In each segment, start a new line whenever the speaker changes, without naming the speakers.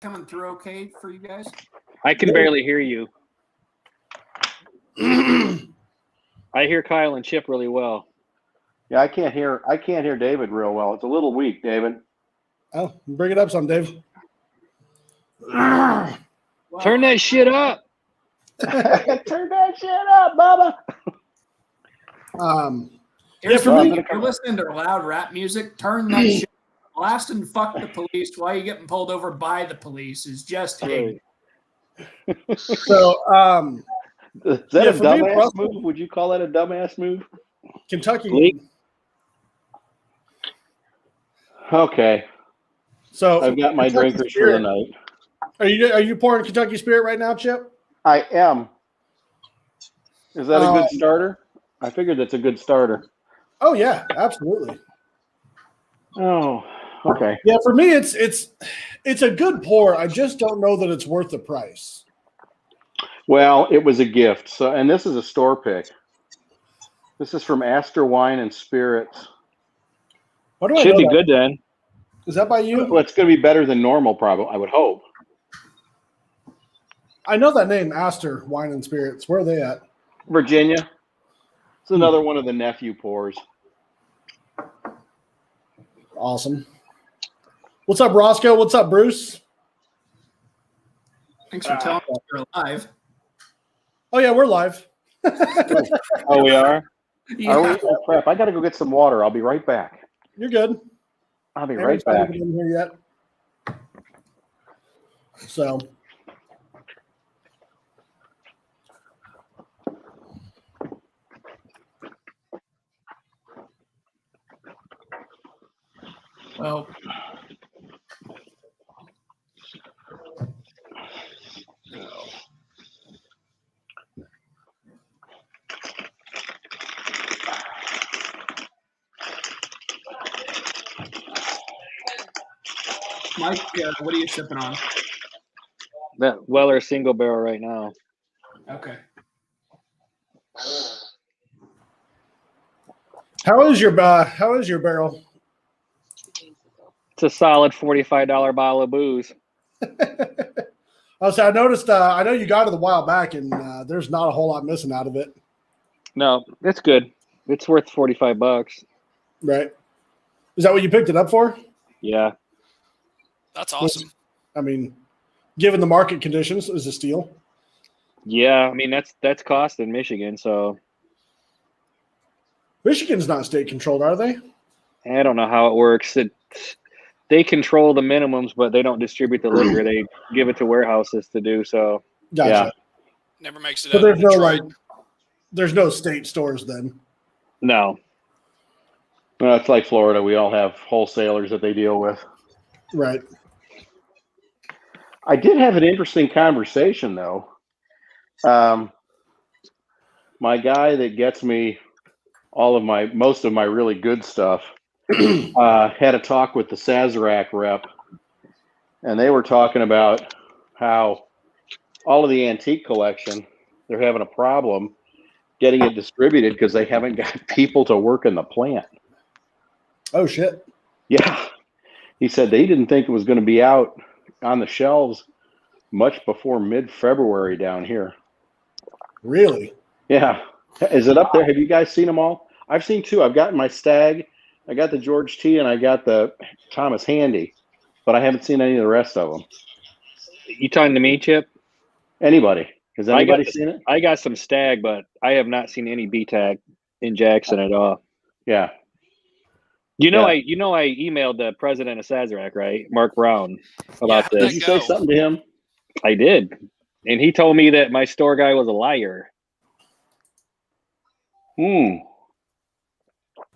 coming through okay for you guys?
I can barely hear you. I hear Kyle and Chip really well.
Yeah, I can't hear David real well. It's a little weak, David.
Oh, bring it up some, Dave.
Well,
Turn that shit up.
Turn that shit up, Bubba.
here's
for
the
me-
thing, if you're listening to loud rap music, turn that shit. Blasting "fuck the police" while you're getting pulled over by the police is just ignorant.
So,
Is that
Yeah,
a
for me,
dumbass
Russell-
move? Would you call that a dumbass move?
Kentucky.
Leak.
Okay,
So
I've got my
Kentucky
drinkers for the
Spirit.
night.
Are you pouring Kentucky Spirit right now, Chip?
I am. Is that a good starter? I figured that's a good starter.
Oh yeah, absolutely.
Oh, okay.
Yeah, for me, it's a good pour. I just don't know that it's worth the price.
Well, it was a gift. So, and this is a store pick. This is from Astor Wine and Spirits.
What do I
Should
know
be
that?
good then.
Is that by you?
Well, it's going to be better than normal, probably. I would hope.
I know that name, Astor Wine and Spirits. Where are they at?
Virginia. It's another one of the nephew pours.
Awesome. What's up, Roscoe? What's up, Bruce?
Thanks for telling us you're alive.
Oh yeah, we're live.
Oh, we are?
Yeah.
Are we? Oh, crap. I got to go get some water. I'll be right back.
You're good.
I'll be
Aaron's
right
not
back.
even in here yet. So,
Well, Mike, what are you sipping on?
That Weller single barrel right now.
Okay.
how is your barrel?
It's a solid $45 bottle of booze.
I noticed. I know you got it a while back, and there's not a whole lot missing out of it,
No, it's good. It's worth $45.
right? Is that what you picked it up for?
Yeah.
That's awesome.
I mean, given the market conditions, is a steal.
Yeah, I mean that's cost in Michigan, so
Michigan's not state controlled, are they?
I don't know how it works. They control the minimums, but they don't distribute the liquor. They give it to warehouses to do so.
Gotcha.
Yeah.
Never makes it
So
out
there's
of
no
Detroit.
there's no state stores then.
No.
Well, it's like Florida. We all have wholesalers that they deal with.
Right.
I did have an interesting conversation, though. My guy that gets me most of my really good stuff had a talk with the Sazerac rep, and they were talking about how all of the antique collection, they're having a problem getting it distributed because they haven't got people to work in the plant.
Oh shit.
Yeah. He said they didn't think it was going to be out on the shelves much before mid-February down here.
Really?
Yeah. Is it up there? Have you guys seen them all? I've seen two. I've gotten my Stag, I got the George T, and I got the Thomas Handy, but I haven't seen any of the rest of them.
You talking to me, Chip?
Anybody? Has
I
anybody
got-
seen it?
I got some Stag, but I have not seen any BTAC in Jackson at all.
Yeah.
You know,
Yeah.
I emailed the president of Sazerac, right, Mark Brown, about
how'd
Did
this.
you
that go?
say something to him?
I did, and he told me that my store guy was a liar.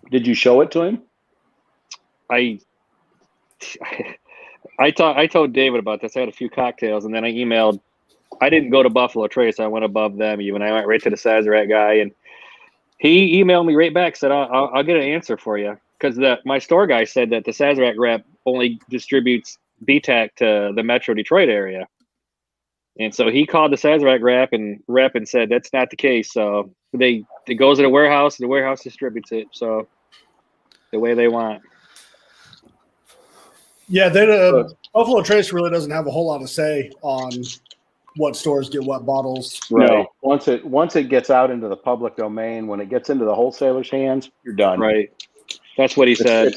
Did you show it to him?
I told David about this. I had a few cocktails, and then I emailed. I didn't go to Buffalo Trace. I went above them. Even I went right to the Sazerac guy, and he emailed me right back. Said I'll get an answer for you because my store guy said that the Sazerac rep only distributes BTAC to the Metro Detroit area, and so he called the Sazerac rep and said that's not the case. So it goes to the warehouse, and the warehouse distributes it. So the way they want.
Yeah, Buffalo Trace really doesn't have a whole lot to say on what stores get what bottles.
Right.
No, once it gets out into the public domain, when it gets into the wholesaler's hands, you're done.
Right. That's what he said.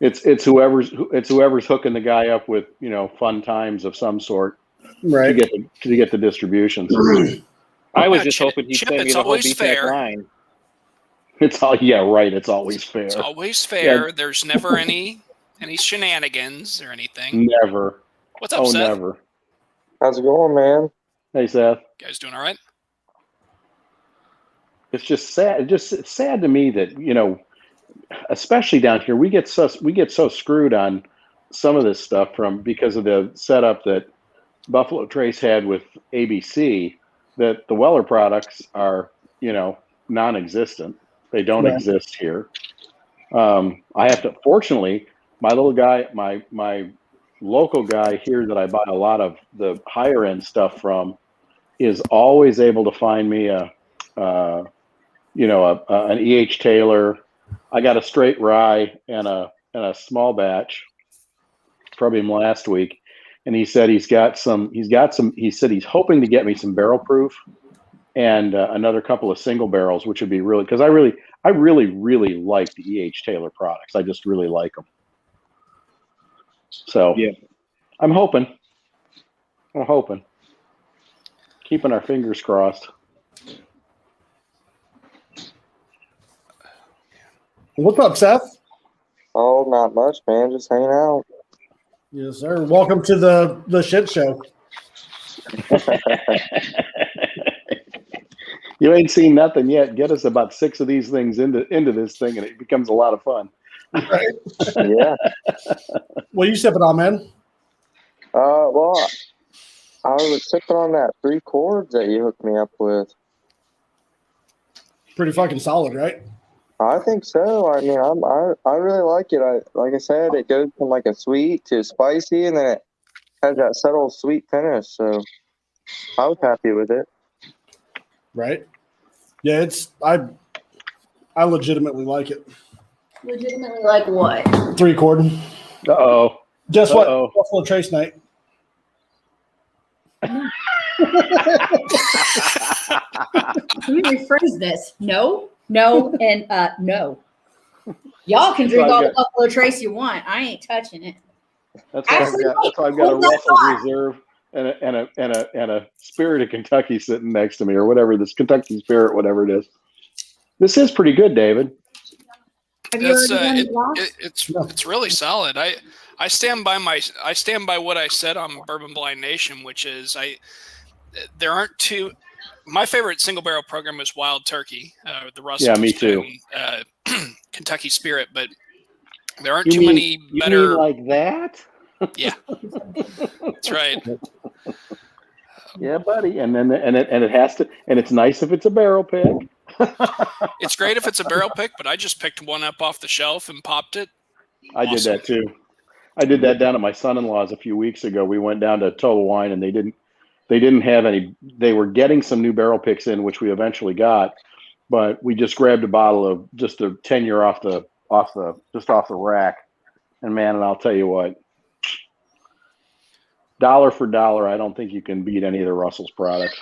It's whoever's hooking the guy up with fun times of some sort
Right.
to get the distributions.
I was
Yeah,
just hoping he'd
Chip,
send me
it's
the whole
always
BTEC
fair.
line.
It's always fair.
It's always fair. There's never any shenanigans or anything.
Never.
What's up, Seth?
Never.
How's it going, man?
Hey, Seth.
You guys doing all right?
It's just sad. It's sad to me that especially down here, we get so screwed on some of this stuff because of the setup that Buffalo Trace had with ABC, that the Weller products are non-existent. They don't exist here. I have to. Fortunately, my little guy, my local guy here that I buy a lot of the higher end stuff from, is always able to find me an E.H. Taylor. I got a straight rye and a small batch from him last week, and he said he said he's hoping to get me some barrel proof and another couple of single barrels, which would be really, because I really like the E.H. Taylor products. I just really like them. So
Yeah.
I'm hoping. Keeping our fingers crossed.
What's up, Seth?
Oh, not much, man. Just hanging out.
Yes, sir. Welcome to the shit show.
You ain't seen nothing yet. Get us about 6 of these things into this thing, and it becomes a lot of fun.
Right.
Yeah.
What are you sipping on, man?
Well, I was sipping on that 3 chords that you hooked me up with.
Pretty fucking solid, right?
I think so. I mean, I really like it. Like I said, it goes from like a sweet to spicy, and then it has that subtle sweet finish. So I was happy with it.
Right. Yeah, I legitimately like it.
Legitimately like what?
3 chord.
Uh-oh.
Guess what?
Uh-oh.
Buffalo Trace night.
Let me rephrase this. No, and no. Y'all can drink all the Buffalo Trace you want. I ain't touching it.
That's why I've got a Russell's Reserve and a Spirit of Kentucky sitting next to me, or whatever, this Kentucky Spirit, whatever it is. This is pretty good, David.
Have you already done glass?
It's really solid. I stand by what I said on Bourbon Blind Nation, which is there aren't two. My favorite single barrel program is Wild Turkey, the Russell's.
Yeah, me too.
And, Kentucky Spirit, but there aren't too many better.
You mean like that?
Yeah, that's right.
Yeah, buddy. And then it has to, and it's nice if it's a barrel pick.
It's great if it's a barrel pick, but I just picked one up off the shelf and popped it.
I did that too. I did that down at my son-in-law's a few weeks ago. We went down to Total Wine, and they didn't have any. They were getting some new barrel picks in, which we eventually got, but we just grabbed a bottle of just a 10-year off the rack, and man, and I'll tell you what, dollar for dollar, I don't think you can beat any of the Russell's products.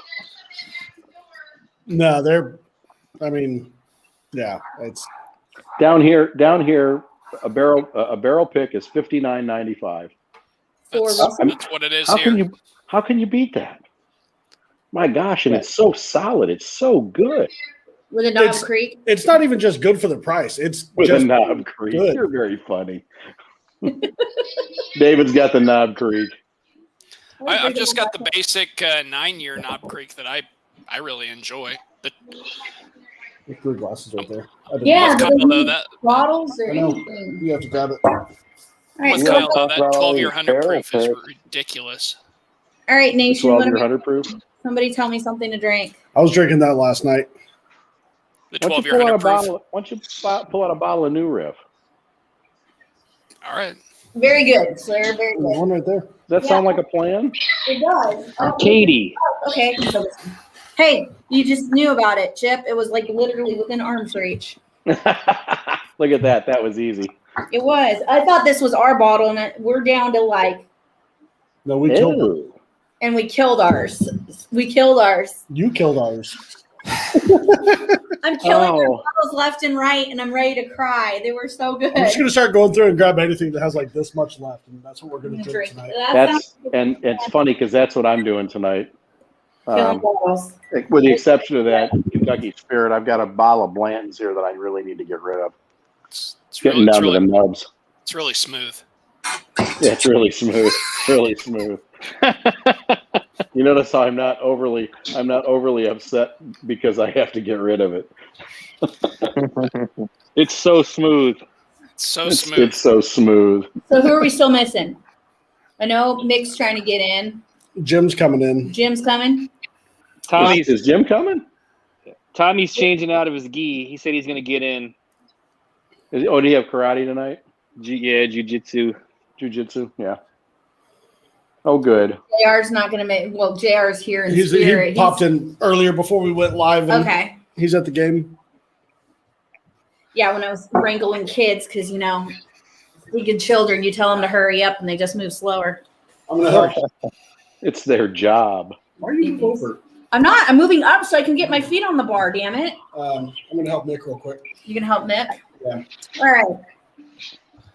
No, it's
down here. A barrel pick is $59.95.
That's what it is here.
How can you beat that? My gosh, and it's so solid. It's so good.
With a Knob Creek?
It's not even just good for the price. It's
With
just
a Knob Creek.
good.
You're very funny. David's got the Knob Creek.
I've just got the basic 9-year Knob Creek that I really enjoy.
There's 3 glasses right there.
Yeah,
With Kyle, though, that
bottles or
I know.
anything.
You have to grab it.
All right,
with
so,
Kyle, though,
talk
that
about all
12-year
these
100 proof is
barrel
ridiculous.
all right, Nation.
12-year 100 proof.
Somebody tell me something to drink.
I was drinking that last night.
The
Why don't
12-year 100 proof.
Why don't you pull out a bottle of New Riff?
All right.
Very good, Slayer. Very
There's
good.
one right there.
Does that sound like a plan?
It does.
Katie.
Okay. Hey, you just knew about it, Chip. It was like literally within arm's reach.
Look at that. That was easy.
It was. I thought this was our bottle, and we're down to like,
No, we killed it.
Ew.
and we killed ours. We killed ours.
You killed ours.
I'm killing our
Oh.
bottles left and right, and I'm ready to cry. They were so good.
I'm just gonna start going through and grab anything that has like this much left, and that's what we're gonna do
Drink.
tonight.
That
That's
sounds good.
and it's funny because that's what I'm doing tonight.
Killing bottles.
With the exception of that Kentucky Spirit, I've got a bottle of Blanton's here that I really need to get rid of.
It's
Getting
really,
down to the nubs.
it's really smooth.
Yeah, it's really smooth. Really smooth. You notice how I'm not overly upset because I have to get rid of it.
It's so smooth.
It's so
It's,
smooth.
it's so smooth.
So who are we still missing? I know Mick's trying to get in.
Jim's coming in.
Jim's coming.
Is Jim coming?
Tommy's changing out of his gi. He said he's going to get in.
Do you have karate tonight?
Jiu-jitsu.
Jiu-jitsu? Yeah. Oh, good.
JR's not going to make. Well, JR's here in
He
spirit.
popped in earlier before we went live. And
Okay.
He's at the game.
Yeah, when I was wrangling kids, because good children, you tell them to hurry up, and they just move slower.
I'm gonna help.
It's their job.
Why are you move over?
I'm not. I'm moving up so I can get my feet on the bar. Damn it!
I'm gonna help Nick real quick.
You can help Mick.
Yeah.
All right.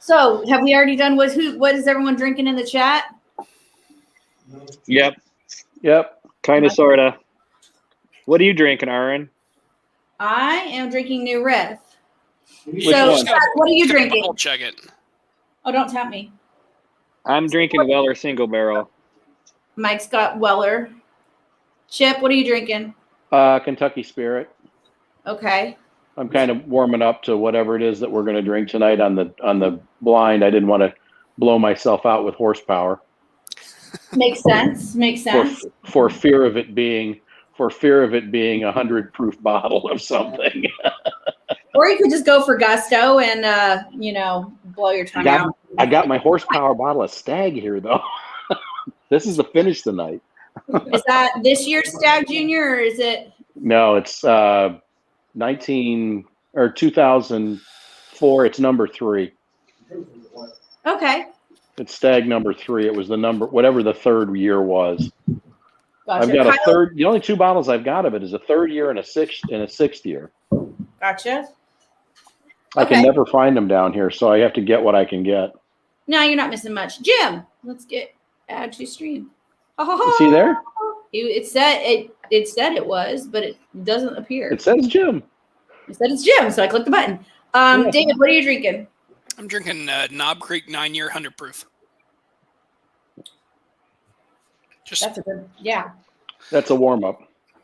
So, have we already done what is everyone drinking in the chat?
Yep.
Yep.
Kind of, sort of. What are you drinking, Aaron?
I am drinking New Riff.
Which
So,
one?
what are you
Just gotta
drinking?
bottle check it.
Oh, don't tap me.
I'm drinking Weller Single Barrel.
Mike's got Weller. Chip, what are you drinking?
Kentucky Spirit.
Okay.
I'm kind of warming up to whatever it is that we're going to drink tonight on the blind. I didn't want to blow myself out with horsepower
Makes sense. Makes sense.
for fear of it being a 100 proof bottle of something.
Or you could just go for gusto and blow your tongue out.
I got my horsepower bottle of Stag here though. This is the finish tonight.
Is that this year's Stag Junior, or is it?
No, it's 2004. It's number 3.
Okay.
It's Stag number 3. It was the number, whatever the third year was.
Gotcha.
I've got a
Kyle-
third. The only 2 bottles I've got of it is a 3rd year and a 6th year.
Gotcha.
I can
Okay.
never find them down here, so I have to get what I can get.
No, you're not missing much. Jim, let's add to stream.
Is he there?
It said it was, but it doesn't appear.
It says Jim.
It said it's Jim, so I clicked the button.
Yeah.
David, what are you drinking?
I'm drinking Knob Creek 9-year 100 proof. Just
That's a good, yeah.
That's a warm up.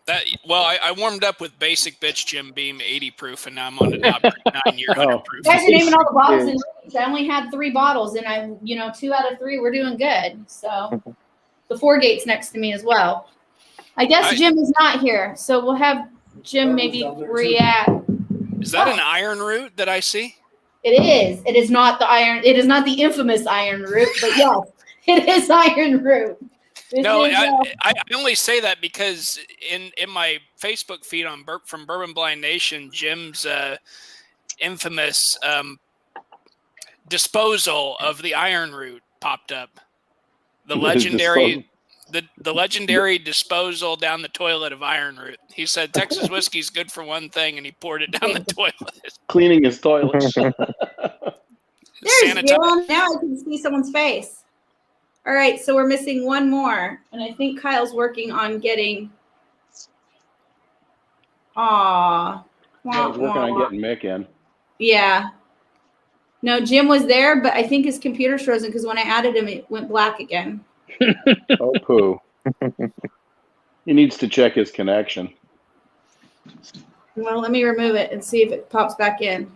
that. Well, I warmed up with basic bitch Jim Beam 80 proof, and now I'm on to Knob Creek 9-year 100
Oh.
proof.
You guys are naming all the bottles in range. I only had 3 bottles, and 2 out of 3 were doing good. So the 4 gate's next to me as well. I guess Jim is not here, so we'll have Jim maybe react.
Is that an iron root that I see?
It is. It is not the iron. It is not the infamous iron root, but yes, it is iron root. This
No,
is,
I only say that because in my Facebook feed from Bourbon Blind Nation, Jim's infamous disposal of the iron root popped up. The legendary the legendary disposal down the toilet of iron root. He said Texas whiskey's good for one thing, and he poured it down the toilet.
Cleaning his toilet.
there's
Sanitize.
Jim. Now I can see someone's face. All right, so we're missing one more, and I think Kyle's working on getting.
I was working on getting Mick in.
Yeah. No, Jim was there, but I think his computer's frozen because when I added him, it went black again.
Oh, poo. He needs to check his connection.
Well, let me remove it and see if it pops back in.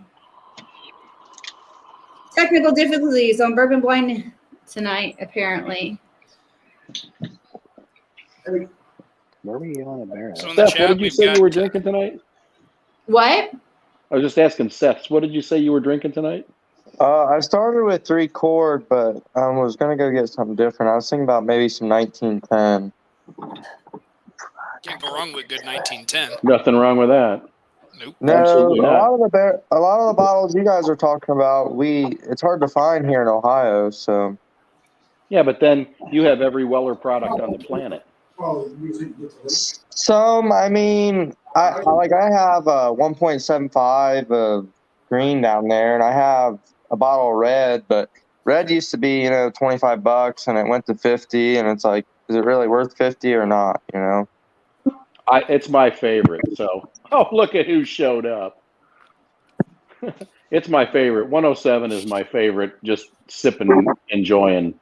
Technical difficulties on Bourbon Blind tonight, apparently.
Where were you on a barrel?
So in the
Seth, what
chat,
did you
we've
say
got
you were drinking tonight?
What?
I was just asking Seth, what did you say you were drinking tonight?
I started with 3 chord, but I was gonna go get something different. I was thinking about maybe some 1910.
Can't go wrong with good 1910.
Nothing wrong with that.
Nope.
No,
Absolutely not.
a lot of the bottles you guys are talking about, it's hard to find here in Ohio. So
Yeah, but then you have every Weller product on the planet.
some, I mean, I have a 1.75 of green down there, and I have a bottle of red, but red used to be, $25, and it went to 50, and it's like, is it really worth 50 or not?
It's my favorite. So, look at who showed up. It's my favorite. 107 is my favorite. Just sipping, enjoying.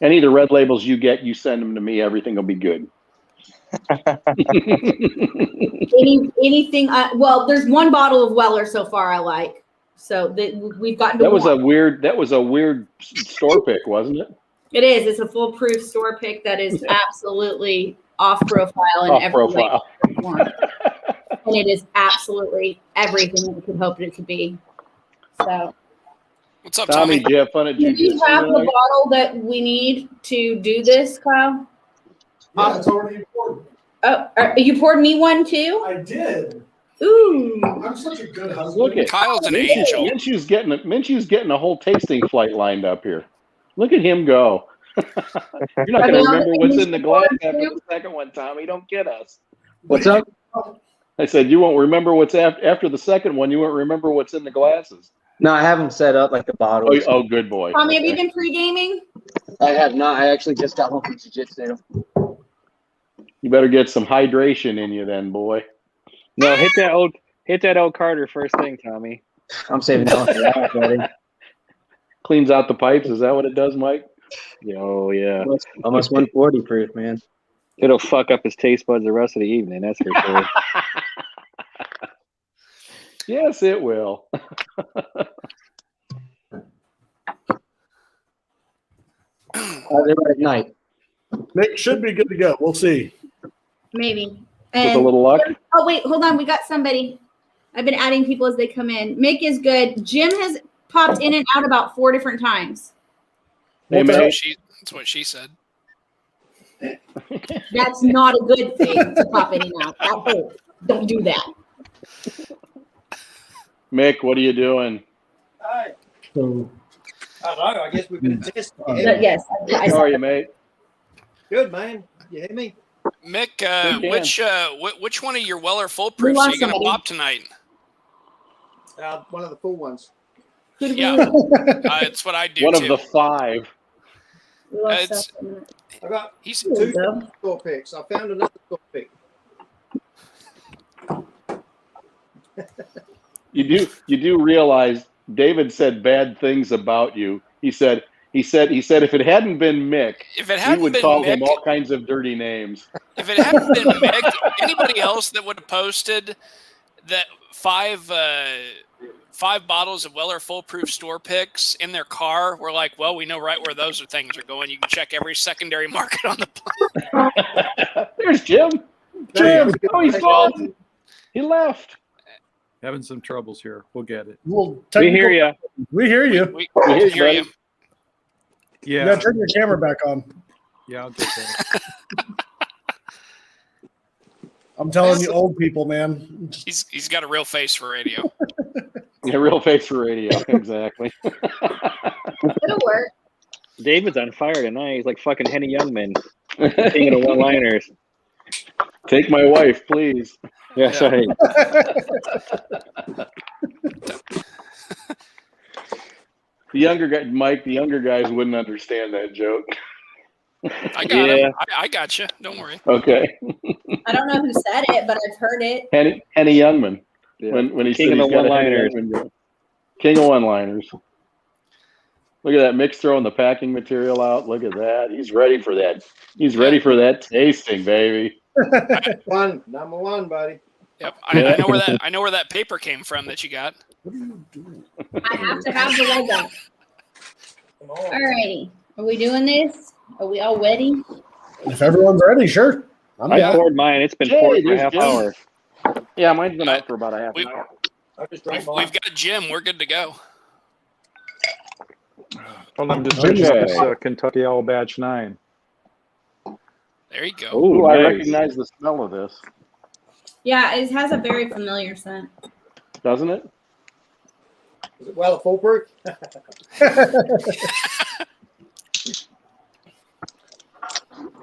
Any of the red labels you get, you send them to me. Everything will be good.
Anything? Well, there's one bottle of Weller so far I like. So we've gotten to
That was
one.
a weird store pick, wasn't it?
It is. It's a foolproof store pick that is absolutely off profile in every way. And it is absolutely everything we could hope it to be. So,
What's up,
Tommy,
Tommy?
did you have fun at
do you
Jiu-Jitsu
have the
tonight?
bottle that we need to do this, Kyle?
Yeah, it's already important.
Oh, you poured me one too?
I did.
Ooh.
I'm such a good husband.
Look at
Kyle's an angel.
Minshew's getting a whole tasting flight lined up here. Look at him go. You're not going to remember what's in the glass after the second one, Tommy. Don't get us.
What's up?
I said you won't remember what's after the second one. You won't remember what's in the glasses.
No, I have them set up like the bottles.
Oh, good boy.
Tommy, have you
Okay.
been pre-gaming?
I have not. I actually just got home from jiu-jitsu.
You better get some hydration in you then, boy.
No, hit that old Carter first thing, Tommy.
I'm saving that one for that, buddy.
Cleans out the pipes. Is that what it does, Mike?
Oh yeah.
Almost 140 proof, man.
It'll fuck up his taste buds the rest of the evening. That's for sure.
Yes, it will.
How's it at night?
Nick should be good to go. We'll see.
Maybe.
With a
And
little luck.
oh wait, hold on. We got somebody. I've been adding people as they come in. Mick is good. Jim has popped in and out about 4 different times.
Hey,
That's
man.
what she said.
That's not a good thing to pop in and out. That hurts. Don't do that.
Mick, what are you doing?
Hi.
So,
Hello. I guess we've been testing.
Yes. I
How
saw
are you, mate?
Good, man. You hear me?
Mick,
Good man.
which one of your Weller
We
foolproofs
lost
are you going to
somebody.
pop tonight?
One of the full ones.
Who did we
Yeah.
lose?
It's what I do
One
too.
of the 5.
We lost
It's-
something.
I got
He's
There we
two
go.
score picks. I found another score pick.
You do realize David said bad things about you. He said if it hadn't been Mick,
if it
he
hadn't
would
been
call him
Mick,
all kinds of dirty names.
if it hadn't been Mick, anybody else that would have posted that five bottles of Weller foolproof store picks in their car, we're like, well, we know right where those things are going. You can check every secondary market on the planet.
There's Jim. Jim. Oh, he's gone. He left.
Having some troubles here. We'll get it.
we'll
We hear you.
We hear you.
We
Here's
hear you.
buddy.
You
Yeah.
gotta turn your camera back on.
Yeah, I'll get that.
I'm telling you, old people, man.
He's got a real face for radio.
Yeah, real face for radio. Exactly.
It'll work.
David's on fire tonight. He's like fucking Henny Youngman, king of the one-liners.
Take my wife, please.
Yeah, sorry.
The younger guy, Mike. The younger guys wouldn't understand that joke.
I got
Yeah.
him. I got you. Don't worry.
Okay.
I don't know who said it, but I've heard it.
Henny Youngman.
Yeah.
When he
King
said
of
he's
the
got a Henny
one-liners.
Youngman joke. King of one-liners. Look at that. Mick's throwing the packing material out. Look at that. He's ready for that. He's ready for that tasting, baby.
Number one, buddy.
Yep. I know where that. I know where that paper came from that you got.
I have to have the logo.
Come on.
Alrighty. Are we doing this? Are we all ready?
If everyone's ready, sure. I'm
I
down.
poured mine. It's been
Jay,
poured for a
there's
half
Jim.
hour.
Yeah, mine's been out for about a half
We-
an hour.
I just drank
We've
mine.
got Jim. We're good to go.
Well, I'm just
Okay.
drinking this Kentucky Owl Batch 9.
There you go.
Ooh,
Ooh,
I
nice.
recognize the smell of this.
Yeah, it has a very familiar scent.
Doesn't it?
Is it well foolproof?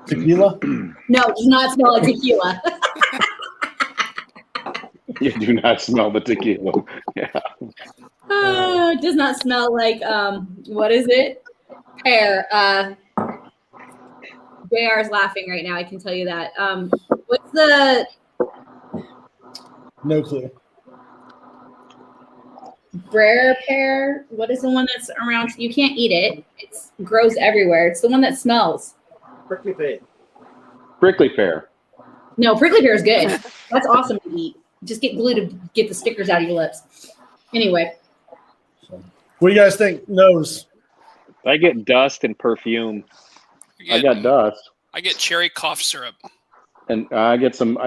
Tequila?
No, it does not smell like tequila.
You do not smell the tequila. Yeah.
It does not smell like what is it? Pear. JR is laughing right now. I can tell you that. What's the
No clue.
Brer pear? What is the one that's around? You can't eat it. It grows everywhere. It's the one that smells.
Prickly pear.
Prickly pear.
No, prickly pear is good. That's awesome to eat. Just get glue to get the stickers out of your lips. Anyway,
What do you guys think? Nose.
I get dust and perfume.
I got dust,
I get cherry cough syrup.
and I get some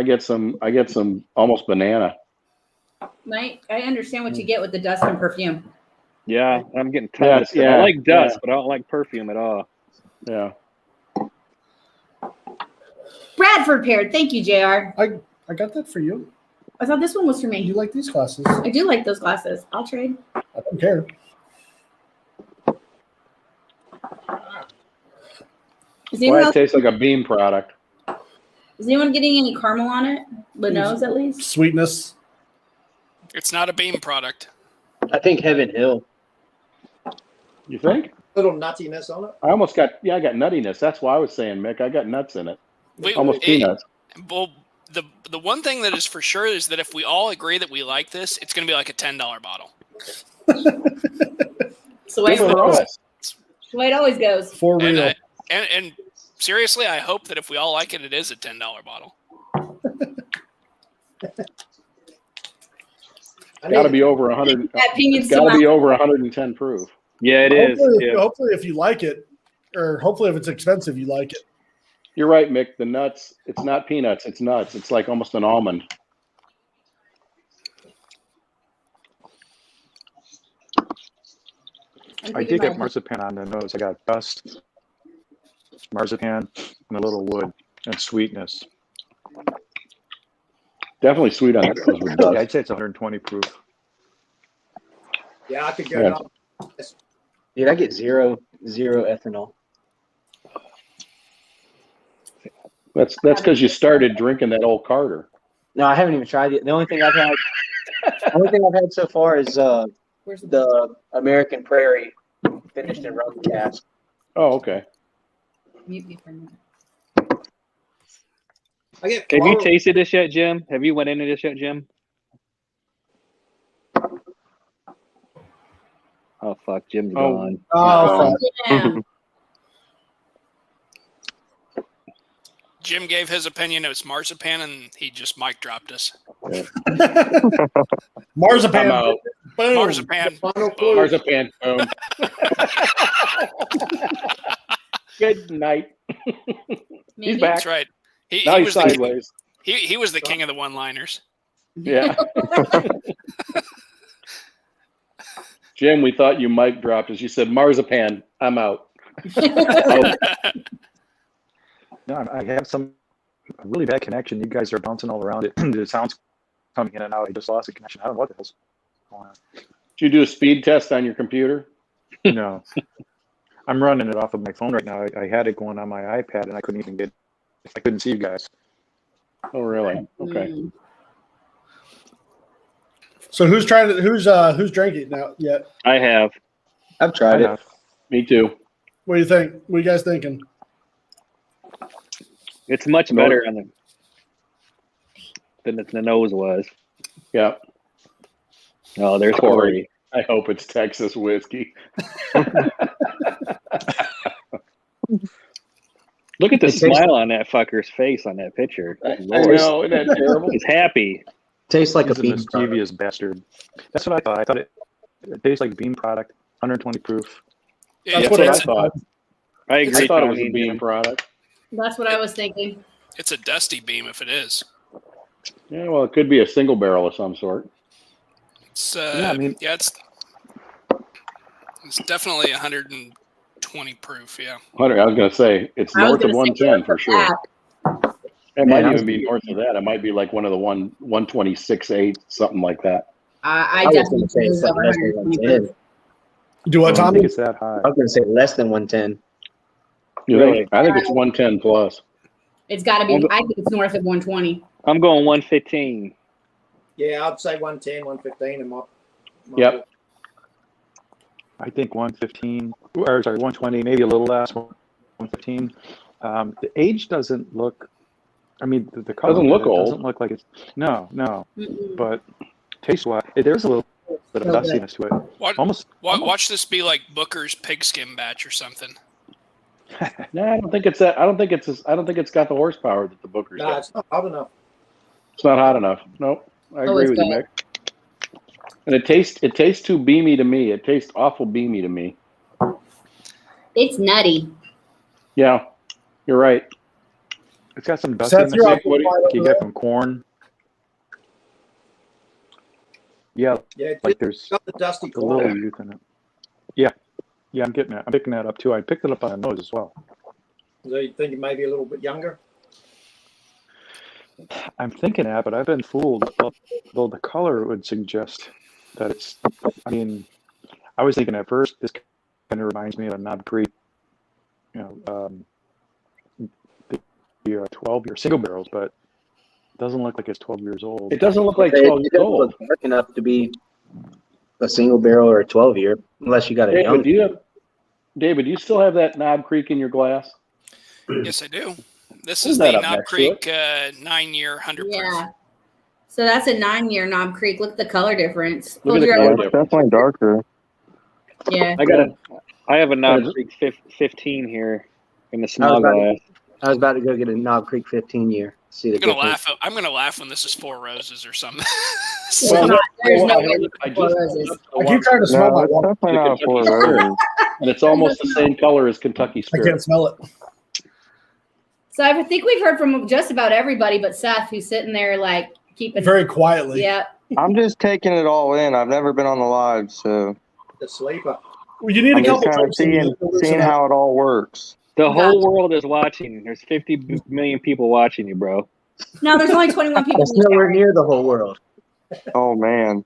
almost banana.
Mike, I understand what you get with the dust and perfume.
Yeah, I'm getting
Yeah,
dust.
yeah,
I like dust,
yeah.
but I don't like perfume at all.
Yeah.
Bradford pear. Thank you, JR.
I got that for you.
I thought this one was for
You
me.
like these glasses?
I do like those glasses. I'll trade.
I don't care.
Is
Why
anyone,
it
else,
tastes like a Beam product.
is anyone getting any caramel on it? The nose, at least.
Sweetness.
It's not a Beam product.
I think Heaven Hill.
You think?
Little nuttiness on it.
I got nuttiness. That's why I was saying, Mick. I got nuts in it. Almost peanuts.
Well, the one thing that is for sure is that if we all agree that we like this, it's going to be like a $10 bottle.
So the
Good for us.
way it always goes.
For
And,
real.
and seriously, I hope that if we all like it, it is a $10 bottle.
Got to be over 100.
That opinion's
It's got to
too
be
much.
over 110 proof.
Yeah, it is.
Hopefully,
Yeah.
hopefully, if you like it, or hopefully if it's expensive, you like it.
You're right, Mick. The nuts. It's not peanuts. It's nuts. It's like almost an almond.
I did get marzipan on the nose. I got dust, marzipan, and a little wood and sweetness.
Definitely sweet on it. Those with
Yeah,
dust.
I'd say it's 120 proof.
Yeah, I could go
Yeah.
down.
Dude, I get zero ethanol.
That's because you started drinking that old Carter.
No, I haven't even tried it. The only thing I've had so far is
Where's the
the American Prairie finished in rum cask.
Oh, okay.
mute me for a minute?
I get
Have you
floral.
tasted this yet, Jim? Have you went into this yet, Jim? Oh fuck, Jim's
Oh.
gone.
Oh,
Yeah.
Jim gave his opinion. It was marzipan, and he just mic dropped us.
marzipan.
I'm out.
Boom.
Marzipan.
Final clue.
Marzipan. Boom. Good night.
Maybe.
He's back.
That's right. He
Now he's
was the
sideways.
he was the king of the one-liners.
Yeah. Jim, we thought you mic dropped as you said marzipan. I'm out. Oh,
No, I have some really bad connection. You guys are bouncing all around it. The sound's coming in and out. I just lost the connection. I don't know what the hell's going
did you do a speed test on your computer?
on. No. I'm running it off of my phone right now. I had it going on my iPad and I couldn't even get. I couldn't see you guys.
Oh, really? Okay.
Mm.
So who's trying to who's drinking it now yet?
I have.
I've tried it.
Me too.
What do you think? What are you guys thinking?
It's much better on than the nose was.
Yeah.
Oh, there's
Corey.
Corey.
I hope it's Texas whiskey.
Look at the
It tastes-
smile on that fucker's face on that picture.
I
Lord.
know. Isn't that terrible?
He's happy.
Tastes like
He's
a
a
bean product.
mischievous bastard. That's what I thought. I thought it tastes like Beam product, 120 proof.
Yeah,
That's what I
it's,
thought.
I agree.
I thought it was a
Tony.
Beam product.
That's what I was thinking.
it's a dusty Beam if it is.
Yeah, well, it could be a single barrel of some sort.
It's
Yeah, I mean-
it's definitely 120 proof. Yeah.
100, I was going to say it's
I was
north of
gonna say
110 for sure.
that.
It
Man,
might
I was
even be north of that. It might be like one of the 126.8, something like that.
I
was
definitely
gonna say
think
it's
it's
like
over
less than
120
110.
proof.
Do what,
I don't
Tommy?
think it's that high.
I was gonna say less than 110.
You
Really?
think? I think it's 110 plus.
It's got to be. I think it's north of 120.
I'm going 115.
Yeah, I'd say 110, 115 in my
Yep.
book.
I think 115, or sorry, 120, maybe a little less, 115. The age doesn't look, I mean, the color
Doesn't
of
look
it
old.
doesn't look like it's, no,
Mm-mm.
but taste-wise, there's a little bit of
So good.
dustiness to it.
Watch,
Almost,
watch this be like Booker's pigskin batch or something.
No, I don't think it's that. I don't think it's got the horsepower that the Booker's
No,
got.
it's not hot enough.
It's not hot enough. Nope. I
Oh,
agree
it's
with you,
good.
Mick. And it tastes too beamy to me. It tastes awful beamy to me.
It's nutty.
Yeah, you're right.
it's got some
Seth,
dustiness
you're
like
off the flight
you
over
get from corn. Yeah,
Yeah,
like
it's
there's
got the dusty
a little
corn.
youth in it. Yeah, I'm getting that. I'm picking that up too. I picked it up on the nose as well.
So you think it may be a little bit younger?
I'm thinking that, but I've been fooled. Though the color would suggest that it's. I mean, I was thinking at first this kind of reminds me of a Knob Creek, the 12-year single barrels, but it doesn't look like it's 12 years old.
It doesn't look like
It
12 years
doesn't
old.
look dark enough to be a single barrel or a 12-year, unless you got a young.
David, do you still have that Knob Creek in your glass?
Yes, I do. This
Who's
is
that
the
up
Knob
next to
Creek 9-year 100 proof.
Yeah. So that's a 9-year Knob Creek. Look at the color difference.
Look at the
Hold your-
color
Yeah, it's
difference.
definitely darker.
Yeah.
I have a Knob Creek 15 here in the small
about to-
glass.
I was about to go get a Knob Creek 15-year. See the
I'm gonna
difference.
laugh. I'm gonna laugh when this is Four Roses or something.
Well, no,
There's no
I
way
just-
it's Four Roses.
I keep trying to smell
No,
my
it's
water.
definitely not a Four Roses.
And it's almost the same color as Kentucky
I
Spirit.
can't smell it.
So I think we've heard from just about everybody but Seth, who's sitting there like keeping.
Very quietly.
Yeah.
I'm just taking it all in. I've never been on the live, so
The sleeper.
Well, you need
I'm
a
just
couple
kind of
drinks in you
seeing
to loosen
seeing
up.
how it all works.
The whole world is watching. There's 50 million people watching you, bro.
No, there's only 21 people.
That's nowhere near the whole world.
Oh man.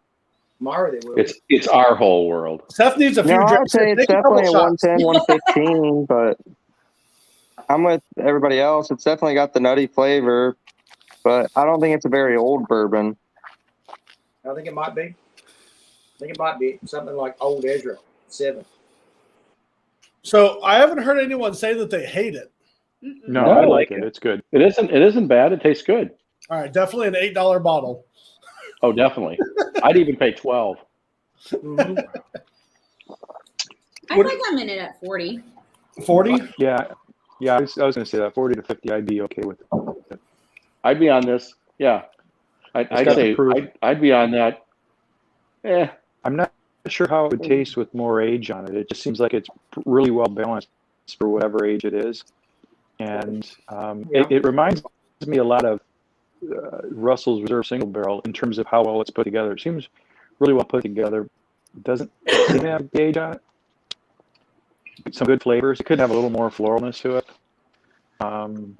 Mara, they will.
It's our whole world.
Seth needs a few
No, I'd
drinks.
say it's
Take a couple
definitely a
shots.
110, 115, but I'm with everybody else. It's definitely got the nutty flavor, but I don't think it's a very old bourbon.
I think it might be. I think it might be something like Old Ezra 7.
So I haven't heard anyone say that they hate it.
No,
No,
I
I
like
like
it. It's good.
It isn't bad. It tastes good.
All right, definitely an $8 bottle.
Oh, definitely. I'd even pay 12.
Mm-hmm.
I think I'm in it at 40.
40?
Yeah, I was going to say that 40 to 50, I'd be okay with it.
I'd be on this. Yeah. I'd
got
say
the proof.
I'd be on that.
I'm not sure how it would taste with more age on it. It just seems like it's really well balanced for whatever age it is. And it reminds me a lot of Russell's Reserve Single Barrel in terms of how well it's put together. It seems really well put together. It doesn't seem to have age on it. Some good flavors. It could have a little more floralness to it. And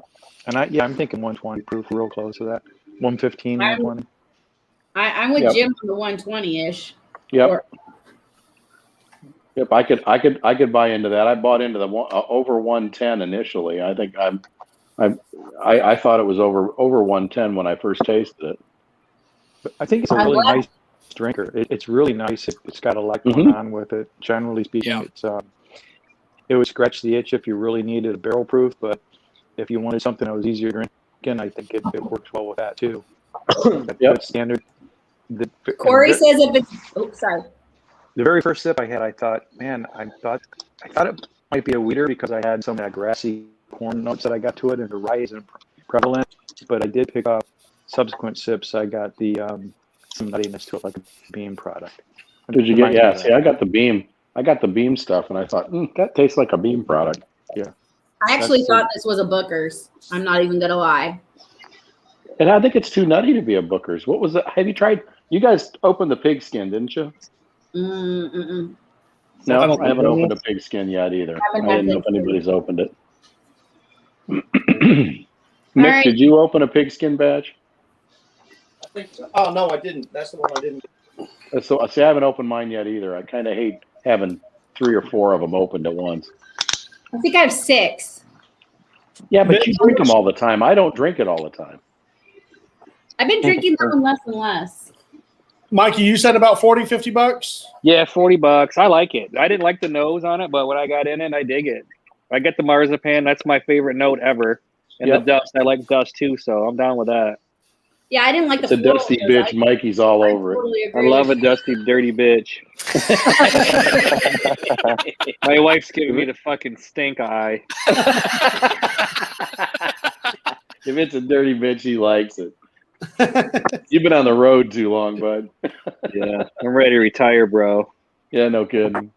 I'm thinking 120 proof, real close to that. 115, 120.
I'm with
Yep.
Jim on the 120-ish.
Yep. Yep. I could buy into that. I bought into the over 110 initially. I think I thought it was over 110 when I first tasted it.
But I think it's a
I
really
love-
nice drinker. It's really nice. It's got a lot going on with it. Generally speaking, it would scratch the itch if you really needed a barrel proof, but if you wanted something that was easier drinking, I think it works well with that too. That's standard.
Corey says if it's, sorry.
The very first sip I had, I thought it might be a weeder because I had some of that grassy corn notes that I got to it, and the rye isn't prevalent. But I did pick up subsequent sips. I got the some nuttiness to it, like a bean product.
Did you get? Yeah. See, I got the beam. I got the beam stuff, and I thought that tastes like a beam product.
Yeah.
I actually thought this was a Booker's. I'm not even gonna lie.
And I think it's too nutty to be a Booker's. What was it? Have you tried? You guys opened the pigskin, didn't you?
Mm-mm.
No, I haven't opened a pigskin yet either. I
Haven't
didn't
had
know if anybody's opened it. Mick,
right.
did you open a pigskin badge?
I think so. Oh no, I didn't. That's the one I didn't.
So see, I haven't opened mine yet either. I kind of hate having 3 or 4 of them opened at once.
I think I have 6.
Yeah, but you drink them all the time. I don't drink it all the time.
I've been drinking them less and less.
Mikey, you said about 40, 50 bucks?
Yeah, $40. I like it. I didn't like the nose on it, but when I got in it, I dig it. I get the marzipan. That's my favorite note ever. And
Yep.
the dust. I like dust too, so I'm down with that.
Yeah, I didn't like
It's
the
a dusty
floral
bitch. Mikey's all over it.
Totally
I
agree.
love a dusty, dirty bitch. My wife's giving me the fucking stink eye.
If it's a dirty bitch, he likes it. You've been on the road too long, bud.
Yeah, I'm ready to retire, bro.
Yeah, no kidding.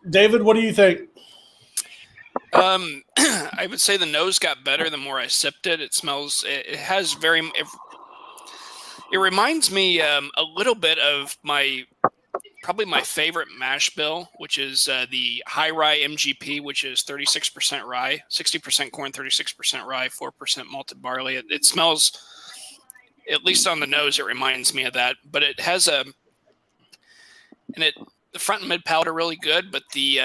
David, what do you think?
I would say the nose got better the more I sipped it. It smells. It has very. It reminds me a little bit of probably my favorite mash bill, which is the high rye MGP, which is 36% rye, 60% corn, 36% rye, 4% malted barley. It smells, at least on the nose, it reminds me of that. But it has the front and mid palate are really good, but the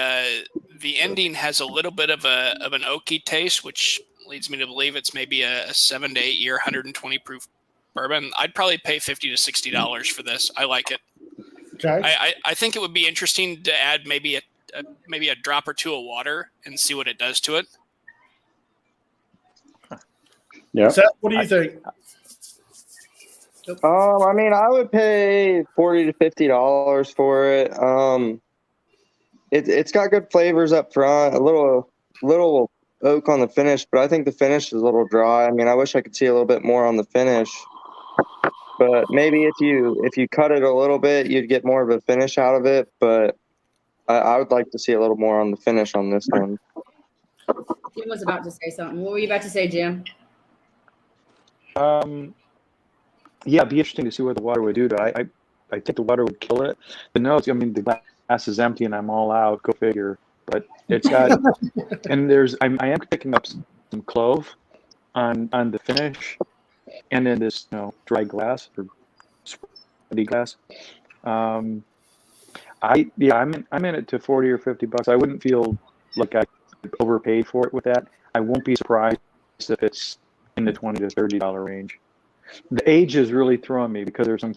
ending has a little bit of an oaky taste, which leads me to believe it's maybe a 7 to 8 year, 120 proof bourbon. I'd probably pay $50 to $60 for this. I like it.
Okay.
I think it would be interesting to add maybe a drop or two of water and see what it does to it.
Yeah.
Seth, what do you think?
I mean, I would pay $40 to $50 for it. It's got good flavors up front, a little oak on the finish, but I think the finish is a little dry. I mean, I wish I could see a little bit more on the finish, but maybe if you cut it a little bit, you'd get more of a finish out of it. But I would like to see a little more on the finish on this one.
Jim was about to say something. What were you about to say, Jim?
Yeah, it'd be interesting to see what the water would do to it. I think the water would kill it. The nose, I mean, the glass is empty and I'm all out. Go figure. But it's got, and I am picking up some clove on the finish, and then this dry glass or sweaty glass. I'm in it to 40 or 50 bucks. I wouldn't feel like I overpaid for it with that. I won't be surprised if it's in the $20 to $30 range. The age is really throwing me because there's some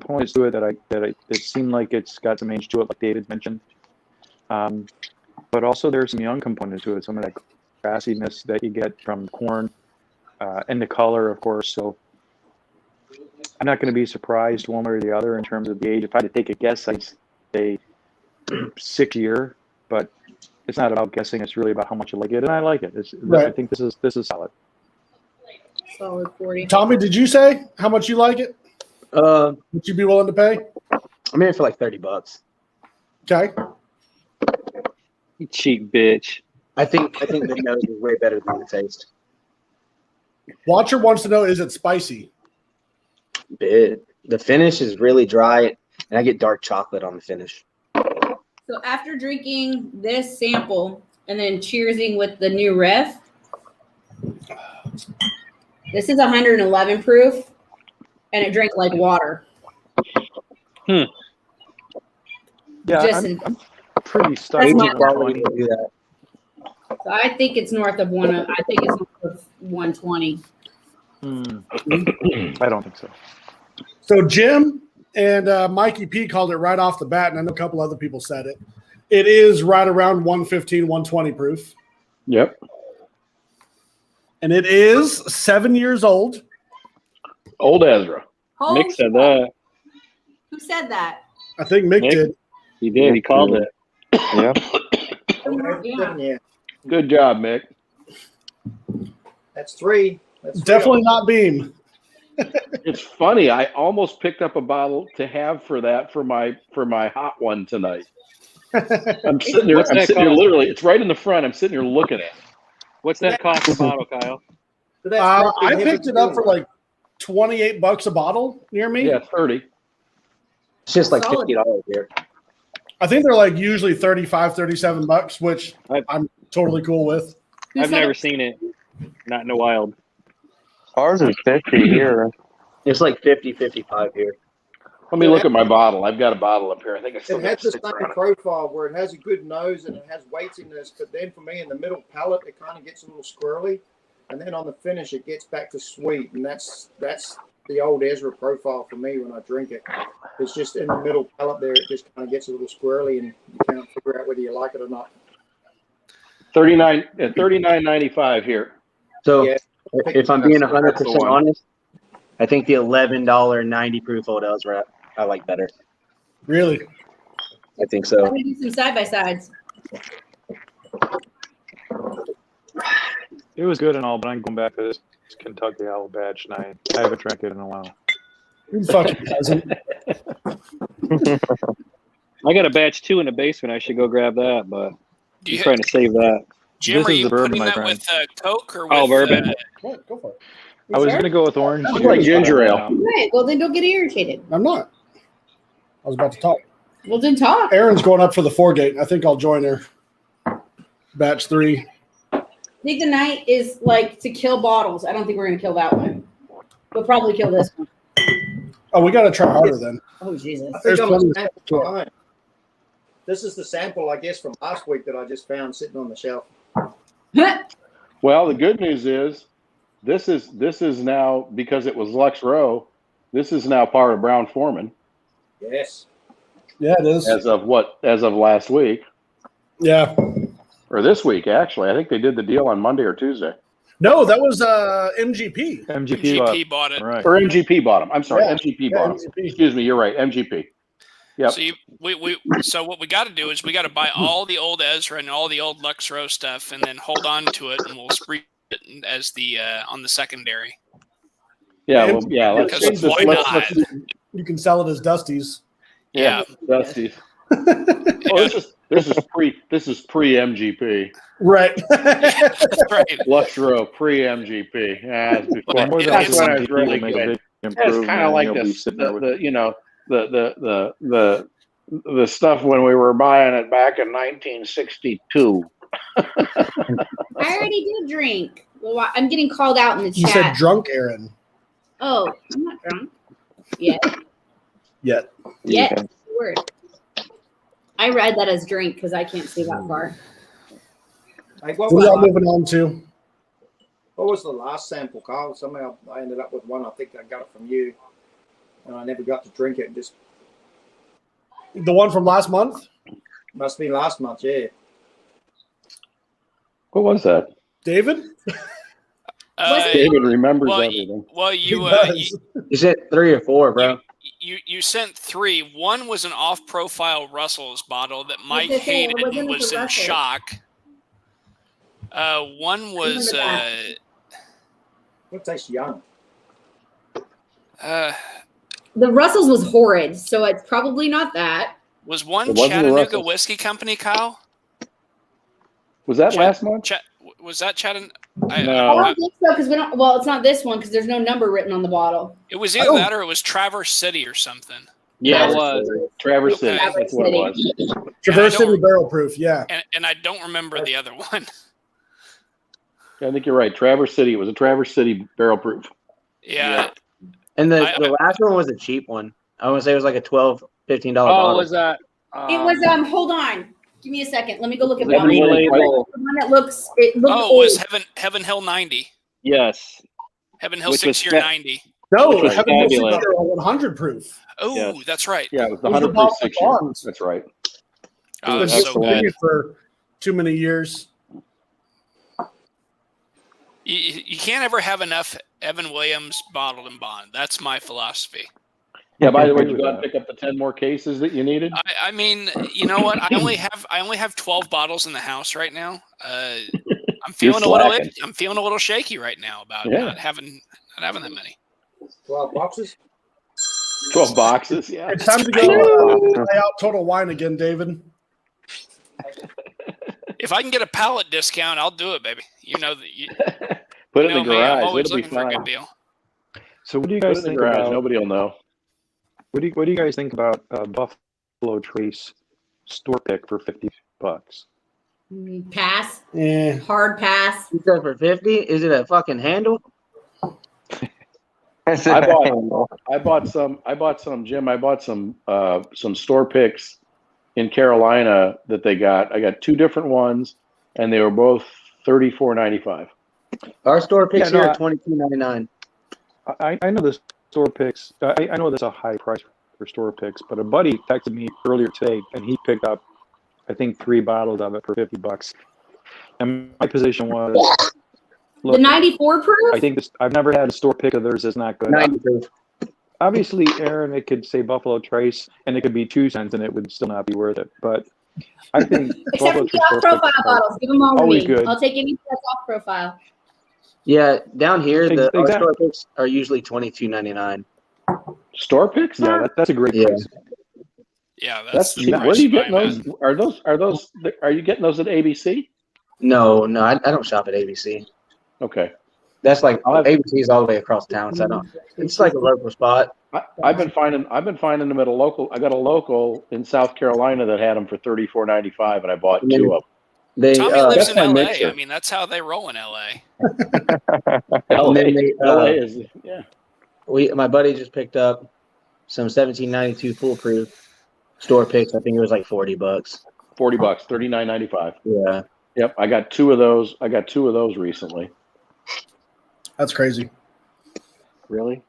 components to it that seem like it's got some age to it, like David mentioned. But also there's some young components to it, some of that grassiness that you get from corn, and the color, of course. So I'm not going to be surprised one way or the other in terms of the age. If I had to take a guess, I'd say 6 year, but it's not about guessing. It's really about how much you like it, and I like it.
Right.
I think this is solid.
Solid 40.
Tommy, did you say how much you like it? Would you be willing to pay?
I'm in for like $30.
Okay.
You cheap bitch.
I think the nose is way better than the taste.
Watcher wants to know, is it spicy?
The finish is really dry, and I get dark chocolate on the finish.
So after drinking this sample and then cheersing with the new riff, this is 111 proof, and it drank like water.
Yeah,
Just-
I'm pretty stuck.
That's
with
my
that.
Do that.
So I think it's north of one. I think it's north of 120.
I don't think so.
So Jim and Mikey P called it right off the bat, and I know a couple other people said it. It is right around 115, 120 proof.
Yep.
And it is 7 years old.
Old Ezra.
Holy
Mick said
shit.
that.
Who said that?
I think Mick
Mick?
did.
He did. He called it.
Yeah.
Yeah,
Good job, Mick.
that's 3. That's 3.
Definitely not Beam.
It's funny. I almost picked up a bottle to have for my hot one tonight. I'm sitting there.
What's
I'm
that
sitting here.
called?
Literally, it's right in the front. I'm sitting here looking at it.
What's that cost per bottle, Kyle?
So that's
I picked it up for like $28 a bottle near me.
Yeah, 30.
It's just like
Solid.
$50 here.
I think they're like usually $35, $37, which
I've-
I'm totally cool with.
Who
I've
said
never
it?
seen it. Not in the wild.
Ours is 50 here.
It's like 50, 55 here.
Let me look at my bottle. I've got a bottle up here. I think I still
It
got
has the
sticker
same
on it.
profile where it has a good nose and it has weights in this, but then for me in the middle palate it kind of gets a little squirrely, and then on the finish it gets back to sweet, and that's the old Ezra profile for me when I drink it. It's just in the middle palate there, it just kind of gets a little squirrely, and you can't figure out whether you like it or not.
39.95 here.
So
Yeah.
if I'm being
That's
100%
the one.
honest, I think the $11 90 proof Old Ezra I like better.
Really?
I think so.
Let me do some side by sides.
It was good and all, but I'm going back to this Kentucky Owl batch, and I haven't drank it in a while.
You fucking peasant.
I got a batch 2 in the basement. I should go grab that, but
Do
I'm
you,
trying to save that.
Jim,
This
are
is
you
the bourbon,
putting
my
that
friend.
with Coke or with
Oh, bourbon.
What? Go for it.
I was going to go with orange
Sounds
juice.
like ginger ale.
Right. Well, then don't get irritated.
I'm not. I was about to talk.
Well, then talk.
Erin's going up for the 4-gate. I think I'll join her. Batch 3.
I think the night is like to kill bottles. I don't think we're gonna kill that one. We'll probably kill this one.
Oh, we got to try harder then.
Oh Jesus.
I
There's
think I'm a
plenty of
sample
stuff.
behind. This is the sample, I guess, from last week that I just found sitting on the shelf.
Well, the good news is this is now, because it was Lux Row, this is now part of Brown Foreman
Yes.
Yeah, it is.
as of last week
Yeah.
or this week actually. I think they did the deal on Monday or Tuesday.
No, that was MGP.
MGP.
GP bought it.
Right.
Or MGP bought them. I'm sorry,
Yeah.
MGP
Yeah,
bought them.
MGP.
Excuse me, you're right, MGP. Yep.
So so what we got to do is we got to buy all the old Ezra and all the old Lux Row stuff, and then hold on to it, and we'll spree it as the on the secondary.
Yeah, well, yeah.
Because why not?
You can sell it as Dusty's.
Yeah.
Dusty. Oh, this is pre MGP.
Right.
That's right.
Lux Row pre MGP. Yeah, that's before.
More than
That's
it's-
when I was
MGP
really
will make a
good.
big
It's
improvement,
kind of
and
like
you'll be
this,
sitting there with
the stuff when we were buying it back in 1962.
I already did drink. Well, I'm getting called out in the
You
chat.
said drunk, Erin.
Oh, I'm not drunk. Yet.
Yet.
Yet.
Okay.
That's the word. I read that as drink because I can't see that far.
Hey,
What are y'all moving on to?
what was the last sample, Carl? Somehow I ended up with one. I think I got it from you, and I never got to drink it. Just
The one from last month?
must be last month, yeah.
What was that?
David?
David remembers
well,
everything.
Well,
He
you
does.
You said 3 or 4, bro.
you sent 3. One was an off-profile Russell's bottle that Mike
the thing,
hated
it wasn't
and was
the
in
Russell.
shock. One was
Remember
It tastes young.
uh,
The Russell's was horrid, so it's probably not that.
was one
It wasn't the
Chattanooga
Russell's.
Whiskey Company, Kyle?
Was that
Chat-
last month?
Was that Chattanooga?
I
No.
don't think so because we don't. Well, it's not this one because there's no number written on the bottle.
It was either that or it was Traverse City or something.
Yeah, it
Traverse
was.
Traverse City.
Okay.
That's what it was.
Traverse
I don't-
City Barrel Proof, yeah.
And I don't remember the other one.
I think you're right. Traverse City. It was a Traverse City barrel proof.
Yeah.
And the
I-
last one was a cheap one. I would say it was like a $12, $15
Oh,
bottle.
was that?
It was hold on. Give me a second. Let me go look at
Was that
one.
green
The
label?
one that looks it looked
Oh, it
old.
was Heaven Hill 90.
Yes.
Heaven Hill
Which was
6 year
fa-
90.
No,
Which was
Heaven Hill
fabulous.
Super Barrel 100 proof.
Oh,
Yes.
that's right.
Yeah, it was the
It was
100
the
proof
bottle
6
of
year.
bonds.
That's right.
Oh,
Dude,
it's
that's
so
the
good.
one.
For too many years.
You can't ever have enough Evan Williams bottled and bond. That's my philosophy.
Yeah, by the way,
agree
did you
with
go out and
that.
pick up the 10 more cases that you needed?
I mean, you know what? I only have 12 bottles in the house right now. I'm feeling a little
slacking.
I'm feeling a little shaky right now about
Yeah.
not having that many.
12 boxes.
12 boxes, yeah.
It's time to go try out Total Wine again, David.
If I can get a pallet discount, I'll do it, baby. You know that you,
Put
you
it
know
in the
me, I'm
garage.
always
It'll be
looking for a
fine.
good deal.
So what do you
Put it
guys
in the
think
garage.
about
Nobody will know.
what do you guys think about Buffalo Trace store pick for $50?
Pass.
Eh.
Hard pass.
You said for 50? Is it a fucking handle?
I bought some, Jim. I bought some store picks in Carolina that they got. I got 2 different ones, and they were both $34.95.
Our store picks
Yeah, no,
here are $22.99.
I know the store picks. I know that's a high price for store picks, but a buddy texted me earlier today, and he picked up, I think, 3 bottles of it for $50. And my position was,
The
look,
94 proof?
I think this. I've never had a store pick of theirs that's not good.
90 proof.
Obviously, Aaron, it could say Buffalo Trace, and it could be 2 cents, and it would still not be worth it. But I think
Except for
Buffalo
the
Trace
off
store
profile
picks are
bottles. Give them all to
always
me.
good.
I'll take any that's off profile.
Yeah, down here, our
Exactly.
store picks are usually $22.99.
Store picks?
Yeah, that's a great
Yeah.
price.
Yeah,
That's
the
cheap.
price
Where are you
to buy
getting those?
them.
Are you getting those at ABC?
No, I don't shop at ABC.
Okay.
That's like
I'll have-
ABC is all the way across town, so I don't. It's like a local spot.
I've been finding them at a local. I got a local in South Carolina that had them for $34.95, and I bought 2 of them.
They
Tommy lives
that's
in
my
LA.
mixer.
I mean, that's how they roll in LA.
LA,
then they,
LA is yeah.
my buddy just picked up some 1792 foolproof store picks. I think it was like $40.
$40, $39.95.
Yeah.
Yep, I got 2 of those. I got 2 of those recently.
That's crazy.
Really?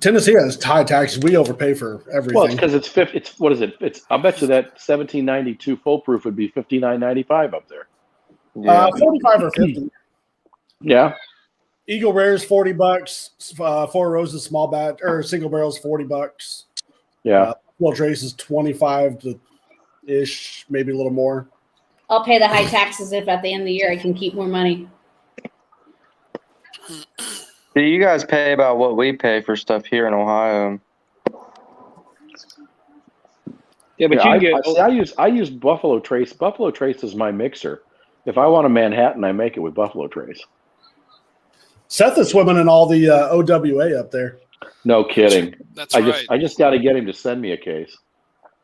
Tennessee has high taxes. We overpay for everything.
Well, it's because it's 50. It's what is it? I'll bet you that 1792 foolproof would be $59.95 up there.
45 or 50.
Yeah.
Eagle Rare's $40. Four Roses small batch or single barrels $40.
Yeah.
Well, Trace is 25 to ish, maybe a little more.
I'll pay the high taxes if at the end of the year I can keep more money.
Do you guys pay about what we pay for stuff here in Ohio?
Yeah, but
Yeah,
you can get.
I use Buffalo Trace. Buffalo Trace is my mixer. If I want a Manhattan, I make it with Buffalo Trace.
Seth is swimming in all the OWA up there.
No kidding.
That's
I
right.
just got to get him to send me a case.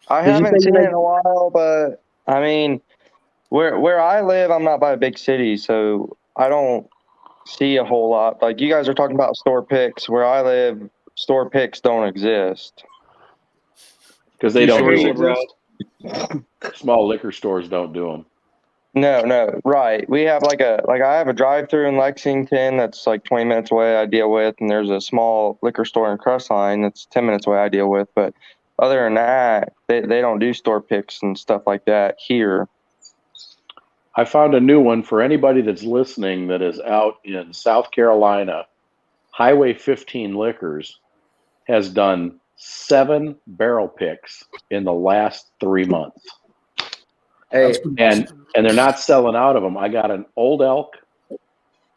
I
Did you
haven't
say
seen
you
it in a while, but I mean, where I live, I'm not by a big city, so I don't see a whole lot. Like you guys are talking about store picks. Where I live, store picks don't exist.
Because they
You
don't
sure
do
you, bro?
them. Small liquor stores don't do them.
No, right. We have I have a drive-through in Lexington that's like 20 minutes away I deal with, and there's a small liquor store in Crestline that's 10 minutes away I deal with. But other than that, they don't do store picks and stuff like that here.
I found a new one for anybody that's listening that is out in South Carolina. Highway 15 Liquors has done 7 barrel picks in the last 3 months.
Hey,
And they're not selling out of them. I got an Old Elk,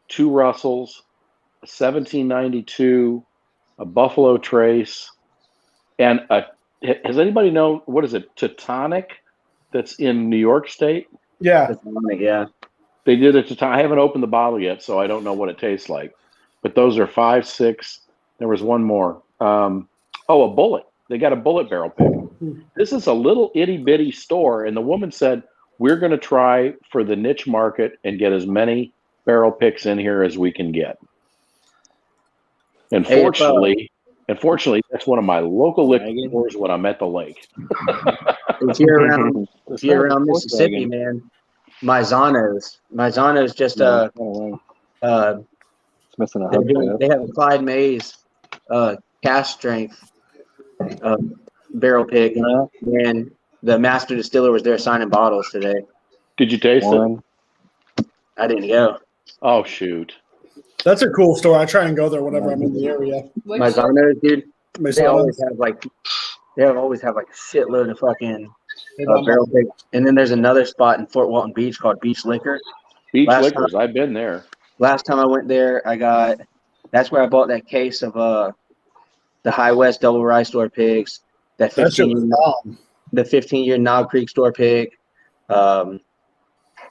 2 Russells, a 1792, a Buffalo Trace, and has anybody known, what is it, Teutonic, that's in New York State?
Yeah.
yeah.
They did it to. I haven't opened the bottle yet, so I don't know what it tastes like. But those are 5, 6. There was one more. A Bullet. They got a Bullet barrel pick. This is a little itty bitty store, and the woman said, "We're going to try for the niche market and get as many barrel picks in here as we can get." And fortunately, that's one of my local liquor stores when I'm at the lake.
If you're around Mississippi, man, Mizano's just
It's missing a hub.
they have a Clyde Mays cask strength barrel pick, and the master distiller was there signing bottles today.
Did you taste it?
I didn't go.
Oh shoot!
That's a cool store. I try and go there whenever I'm in the area.
Mizano's, dude. They
Mizano's.
always have like a shitload of fucking barrel pick. And then there's another spot in Fort Walton Beach called Beach Liquor.
Beach Liquors. I've been there.
Last time I went there, that's where I bought that case of the High West Double Rye store pigs, the 15-year Knob Creek store pig, a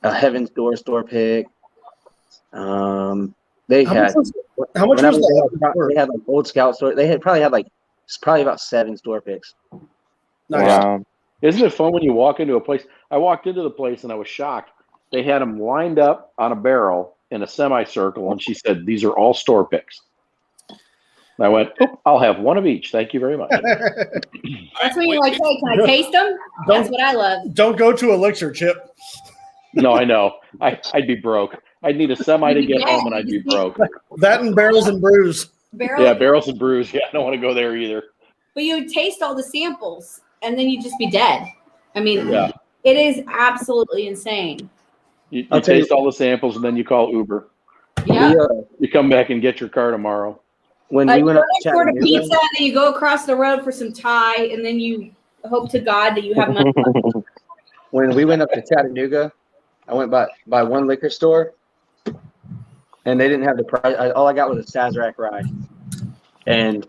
Heaven's Door store pig. How much was that? They had like Old Scout store. They had probably about 7 store picks.
Nice.
Wow.
Isn't it fun when you walk into a place? I walked into the place and I was shocked. They had them lined up on a barrel in a semicircle, and she said, "These are all store picks." And I went, oh, I'll have one of each. Thank you very much.
That's when you're like, hey, can I taste them? That's what I love.
Don't go to Elixir, Chip.
No, I know. I'd be broke. I'd need a semi to get home, and I'd be broke.
That and Barrels and Brews.
Yeah, Barrels and Brews. Yeah, I don't want to go there either.
But you would taste all the samples, and then you'd just be dead. I mean,
Yeah.
it is absolutely insane.
You taste all the samples, and then you call Uber.
Yeah.
You come back and get your car tomorrow.
When
Like,
we went
you
up
go
to
next door to
Chattanooga,
pizza, and then you go across the road for some Thai, and then you hope to God that you have money.
when we went up to Chattanooga, I went by one liquor store, and they didn't have the price. All I got was a Sazerac rye, and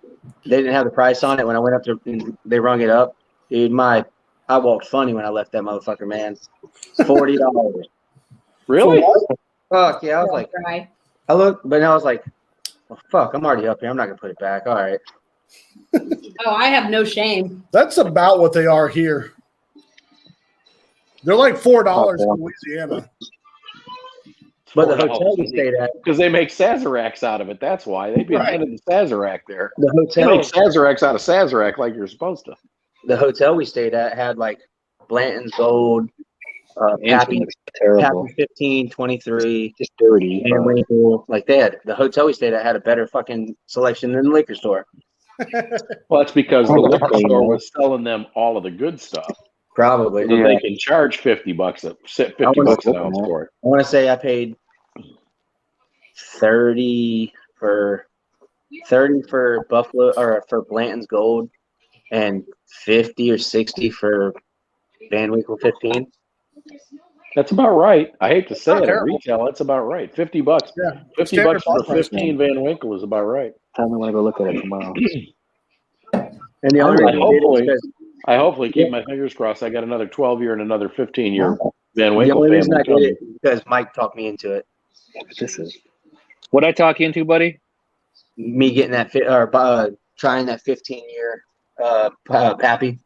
they didn't have the price on it. When I went up to, they rung it up. Dude, I walked funny when I left that motherfucker, man. $40.
Really?
Fuck yeah! I was like,
Right.
I looked, but now I was like, well, fuck, I'm already up here. I'm not gonna put it back. All right.
Oh, I have no shame.
That's about what they are here. They're like $4 in Louisiana.
But the hotel we stayed at,
because they make Sazeracs out of it. That's why they'd be invented the Sazerac there.
the
They
hotel,
make Sazeracs out of Sazerac like you're supposed to.
the hotel we stayed at had like Blanton's Gold, Pappy,
Terrible.
Pappy 15, 23,
Just dirty.
and Winkle. Like they had the hotel we stayed at had a better fucking selection than the liquor store.
Well, that's because the liquor store was selling them all of the good stuff.
Probably.
So they can charge $50 $50 an ounce for it.
I want to say I paid 30 for Buffalo or for Blanton's Gold, and 50 or 60 for Van Winkle 15.
That's about right. I hate to say
Not
it, at
terrible.
retail, that's about right. $50.
Yeah.
$50
Standard
for
bar price,
15 Van Winkle is about right.
Tell me when I go look at it tomorrow.
And the only
I
reason I did it is because
I hopefully keep my fingers crossed. I got another 12-year and another 15-year Van
the
Winkle
only reason I
family
did
coming.
it because Mike talked me into it.
This is what I talk you into, buddy.
Me getting that trying that 15-year Pappy.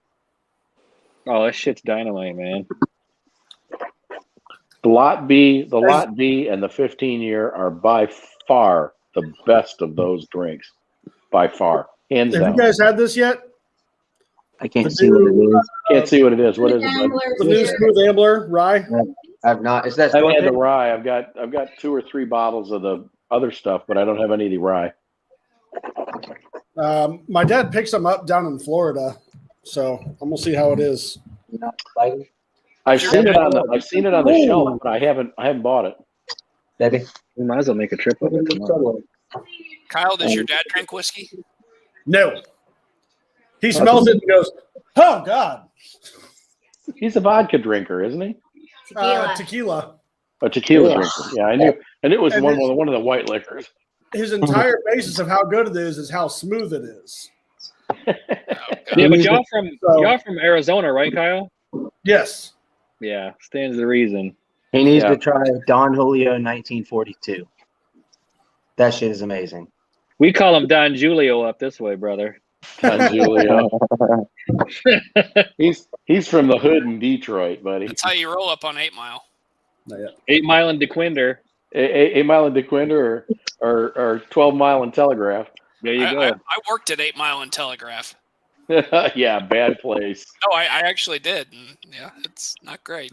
Oh, that shit's dynamite, man.
The Lot B and the 15-year are by far the best of those drinks. By far. Hands
Have
down.
you guys had this yet?
I can't see what it is.
Can't see what it is. What is it? bud?
The new Smooth Ambler rye?
I've not. Is that
I haven't had the rye. I've got 2 or 3 bottles of the other stuff, but I don't have any of the rye.
My dad picks them up down in Florida, so I'm gonna see how it is.
I've seen it on the shelf, but I haven't bought it.
Debbie,
We might as well make a trip of it tomorrow.
Kyle, does your dad drink whiskey?
No. He smells it and goes, "Oh God."
He's a vodka drinker, isn't he?
Tequila.
A tequila drinker. Yeah, I knew. And it was one of the white liquors.
His entire basis of how good it is how smooth it is.
Yeah, but y'all from Arizona, right, Kyle?
Yes.
Yeah, stands to reason.
he needs
Yeah.
to try Don Julio 1942. That shit is amazing.
We call him Don Julio up this way, brother.
Don Julio. He's from the hood in Detroit, buddy.
That's how you roll up on 8 Mile.
8 Mile and DeQuinder.
8 Mile and DeQuinder or 12 Mile and Telegraph.
There you
I
go.
worked at 8 Mile and Telegraph.
Yeah, bad place.
No, I actually did. And yeah, it's not great.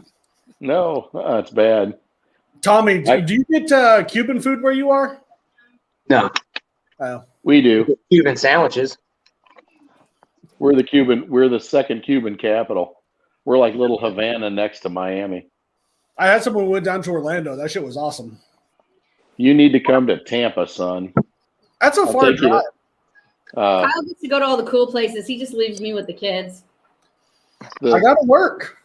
No, it's bad.
Tommy, do you get Cuban food where you are?
No,
Oh.
We do.
Cuban sandwiches.
We're the second Cuban capital. We're like little Havana next to Miami.
I had someone who went down to Orlando. That shit was awesome.
You need to come to Tampa, son.
That's a
I'll
far
take you to-
drive.
Kyle gets to go to all the cool places. He just leaves me with the kids.
I got to work.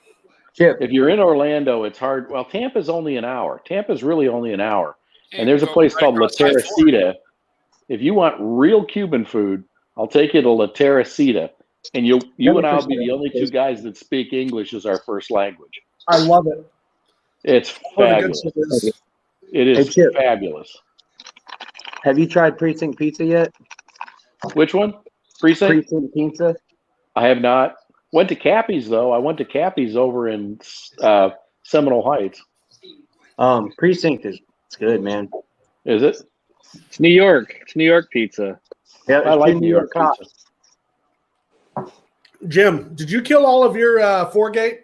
If you're in Orlando, it's hard. Well, Tampa's only an hour. Tampa's really only an hour. And there's a
go
place
right
called La
across I-40.
Teresita. If you want real Cuban food, I'll take you to La Teresita. And you and I'll be the only 2 guys that speak English as our first language.
I love it.
It's
What a good
fabulous.
shit is.
It is
Hey, Chip.
fabulous.
Have you tried Precinct Pizza yet?
Which one? Precinct?
Precinct Pizza.
I have not. Went to Cappy's, though. I went to Cappy's over in Seminole Heights.
Precinct it's good, man.
Is it?
It's New York. It's New York pizza.
Yeah,
I like
two
New York
cops.
pizza.
Jim, did you kill all of your 4 gate?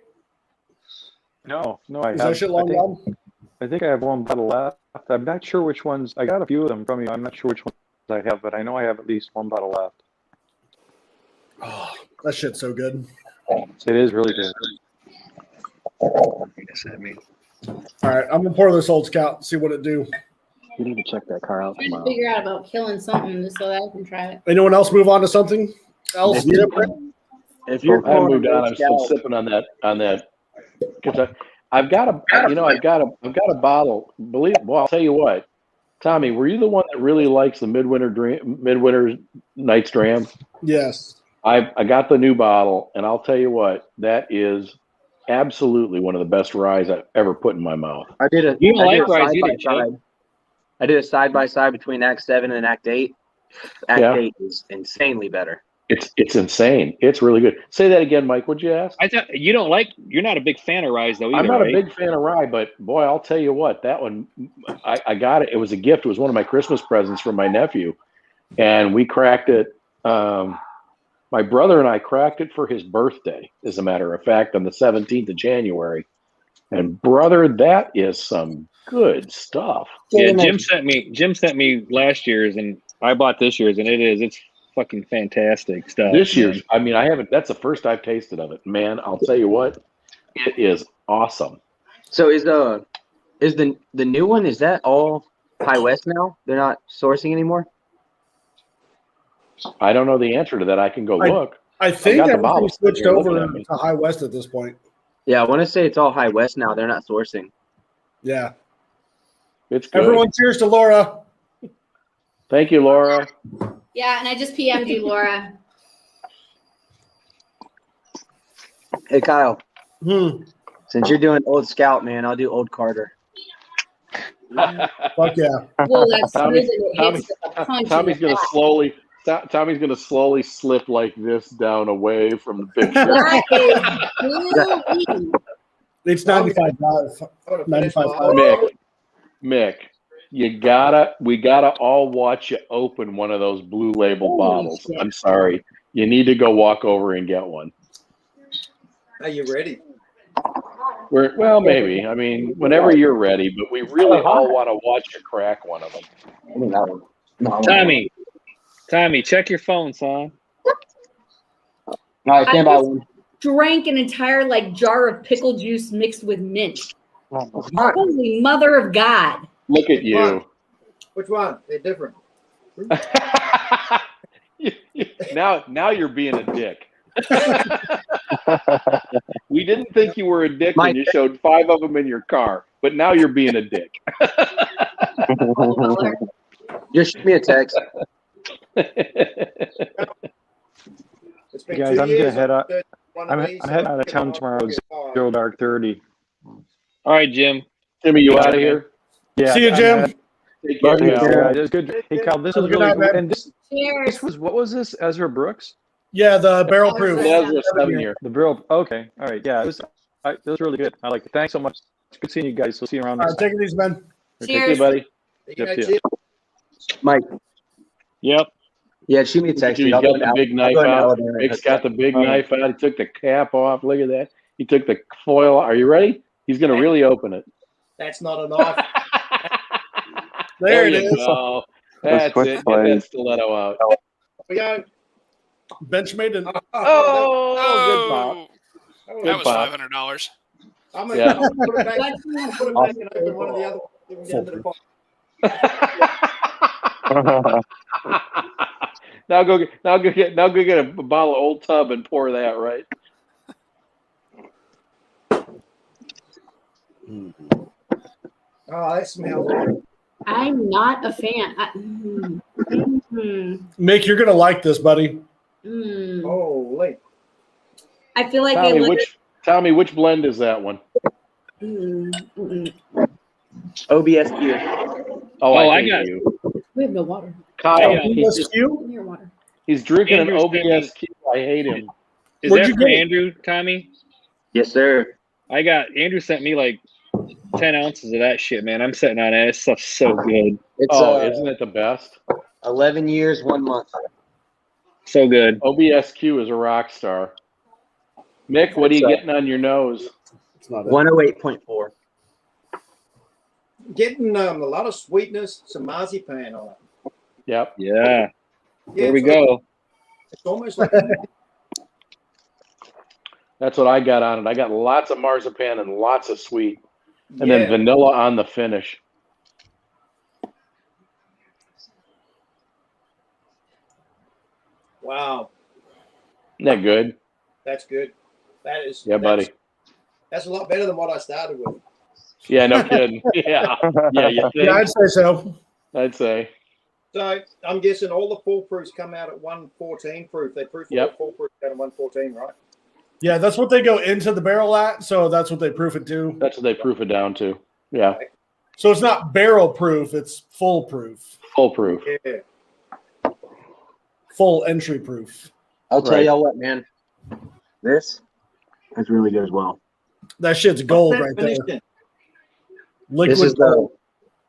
No, I
Is that shit long gone?
I think I have one bottle left. I'm not sure which ones. I got a few of them from you. I'm not sure which ones I have, but I know I have at least one bottle left.
Oh, that shit's so good.
It is really good.
All right, I'm gonna pour this Old Scout and see what it do.
You need to check that car out
I'm trying to
tomorrow.
figure out about killing something just so that I can try it.
Anyone else move on to something else?
If you're
I haven't
pulling
moved on.
Old
I'm still
Scout,
sipping on that because I've got a bottle. I'll tell you what, Tommy, were you the one that really likes the Midwinter Night's Dram?
Yes.
I got the new bottle, and I'll tell you what, that is absolutely one of the best ryes I've ever put in my mouth.
I did a
You don't like
side
Rise
by
either, Joe.
side. I did a side by side between Act 7 and Act 8. Act
Yeah.
8 is insanely better.
It's insane. It's really good. Say that again, Mike. What'd you ask?
I thought you're not a big fan of Rise though either.
I'm not
right?
a big fan of rye, but boy, I'll tell you what, that one, I got it. It was a gift. It was one of my Christmas presents from my nephew, and we cracked it. My brother and I cracked it for his birthday, as a matter of fact, on the 17th of January. And brother, that is some good stuff.
Yeah, Jim sent me last year's, and I bought this year's, and it's fucking fantastic stuff.
This year's, I mean, I haven't. That's the first I've tasted of it, man. I'll tell you what, it is awesome.
So is the new one, is that all High West now? They're not sourcing anymore?
I don't know the answer to that. I can go look.
I think
got the
everything
bottle
switched
here looking
over
at me.
to High West at this point.
Yeah, I want to say it's all High West now. They're not sourcing.
Yeah.
It's good.
Everyone cheers to Laura.
Thank you, Laura.
Yeah, and I just PM'd you, Laura.
Hey, Kyle.
Hmm.
Since you're doing Old Scout, man, I'll do Old Carter.
Fuck yeah.
Well, that's
Tommy's-
good. It hits a punch in
Tommy's
the
gonna
back.
slowly. Tommy's gonna slowly slip like this down away from the picture.
That is really-
It's 95.5. 95.5.
Mick, we gotta all watch you open one of those Blue Label
Holy
bottles.
shit.
I'm sorry, you need to go walk over and get one.
Are you ready?
Well, maybe. I mean, whenever you're ready, but we really all want to watch you crack one of them.
Tommy, check your phone, son.
All right, stand by one.
Drank an entire jar of pickle juice mixed with mint. Holy mother of God.
Look at you.
Which one? They're different.
Now you're being a dick. We didn't think you were a dick when you showed 5 of them in your car, but now you're being a dick.
Just shoot me a text.
It's been
Guys,
2
I'm
years.
gonna head out.
One
I'm
of these,
heading out of town tomorrow. It's 0 dark 30.
All right, Jim.
Timmy, you out of here?
Yeah.
See you,
I'm
Jim.
headed-
Take care,
Yeah,
pal.
it was good. Hey, Cal, this
Have
was
a good
really
night,
good.
man.
And this
Cheers.
was what was this? Ezra Brooks,
Yeah, the barrel proof.
Ezra, 7 year.
the barrel. Okay, all right. Yeah, it was really good. I like it. Thanks so much. It's good seeing you guys. We'll see you around.
All
next
right, take it easy, man.
Take you,
Cheers.
buddy.
You know,
Yep,
Jim,
Mike.
Yep.
Yeah, shoot me a text.
He's
I'll
got
go
the
in
big
I'll
knife
go in
out.
Alabama.
Mick's got the big knife out. He took the cap off. Look at that. He took the foil. Are you ready? He's going to really open it.
that's not a knife.
There it
you
is.
go. That's it. Get that stiletto out.
We go.
Benchmade and
Oh, good pop.
That
Good
was
pop.
$500.
I'm gonna
Yeah.
put it back. Put it back and open one of the other. Get into the pot.
Now go get a bottle of Old Tub and pour that, right?
Oh, that smells good.
I'm not a fan.
Mick, you're gonna like this, buddy.
Holy.
I feel like I
Tommy, which blend is that one?
OBSQ.
Oh,
I
hate
got-
you.
We have no water.
Kyle,
OBSQ?
Give me your water.
he's drinking an
Andrew's
OBSQ. I hate him.
Is
Where'd
that
you
from
get it?
Andrew, Tommy?
Yes, sir.
Andrew sent me like 10 ounces of that shit, man. I'm sitting on it. This stuff's so good.
It's
Oh, isn't it the best?
11 years, 1 month.
So good.
OBSQ is a rock star. Mick, what are you getting on your nose?
It's not
108.4.
Getting a lot of sweetness, some marzipan on it.
Yep.
Yeah. There we
it's like-
go.
It's almost like
That's what I got on it. I got lots of marzipan and lots of sweet. And
Yeah.
then vanilla on the finish.
Wow,
Isn't that good?
that's good. That is.
Yeah, buddy.
That's a lot better than what I started with.
Yeah, no kidding. Yeah. Yeah, you think?
Yeah, I'd say so.
I'd say.
So I'm guessing all the full proofs come out at 114 proof. They proof all
Yep.
the full proofs out at 114, right?
Yeah, that's what they go into the barrel at, so that's what they proof it to.
That's what they proof it down to. Yeah.
So it's not barrel proof, it's full proof.
Full proof.
Yeah.
Full entry proof.
I'll tell
Right.
y'all what, man. This is really good as well.
That shit's gold right there.
Finished in.
Liquid
This is
gold.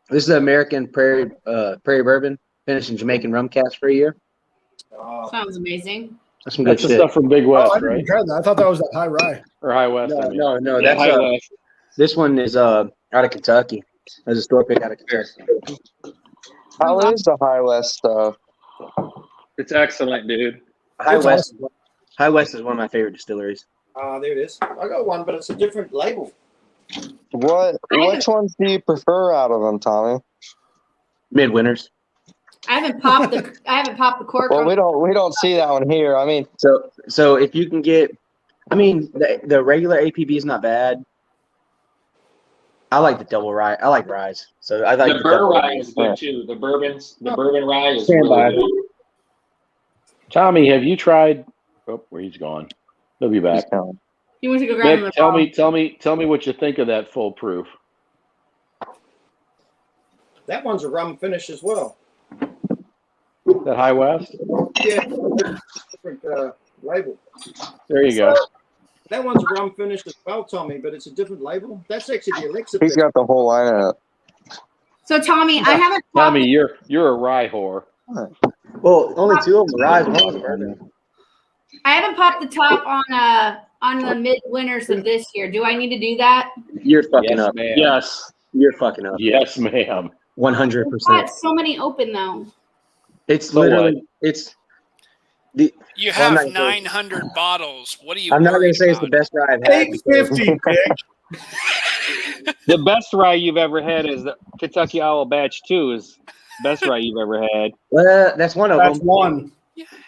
the American Prairie Bourbon, finished in Jamaican rum cask for a year.
Oh,
Sounds amazing.
That's some good
That's the
shit.
stuff from Big
Oh,
West,
I didn't
right?
try that. I thought that was that high rye.
Or High West. I mean.
No,
Yeah,
that's
High West.
this one is out of Kentucky. There's a store pick out of Kentucky.
How is the High West stuff?
It's excellent, dude.
High
It's
West is one of my favorite distilleries.
there it is. I got one, but it's a different label.
Which ones do you prefer out of them, Tommy?
Midwinters.
I haven't popped the cork.
Well,
on-
we don't see that one here. I mean,
So if you can get, I mean, the regular APB is not bad. I like the double rye. I like ryes. So I like
The burr
double
rye is good too. The bourbon rye is
Stand by.
really good.
Tommy, have you tried? Oh, where he's gone. He'll be back.
You want to go grab him?
Mick, tell me what you think of that full proof.
That one's a rum finish as well.
That High West.
Yeah, different label.
There you go.
That one's a rum finish as well, Tommy, but it's a different label. That's actually the Alexa.
he's got the whole lineup.
So Tommy, I haven't popped.
Tommy, you're a rye whore.
Well, only two of them are ryes. One was bourbon.
I haven't popped the top on the midwinters of this year. Do I need to do that?
You're fucking
Yes,
up.
ma'am.
Yes.
You're fucking up.
Yes, ma'am.
100%.
I've got so many open though.
It's
So
literally it's the.
You
Well, I'm
have
not gonna-
900 bottles. What are you?
I'm not going
worried
to say it's the
about?
best rye I've had.
850, Nick.
The best rye you've ever had is the Kentucky Owl Batch 2 is best rye you've ever had.
That's one of
That's
them.
one.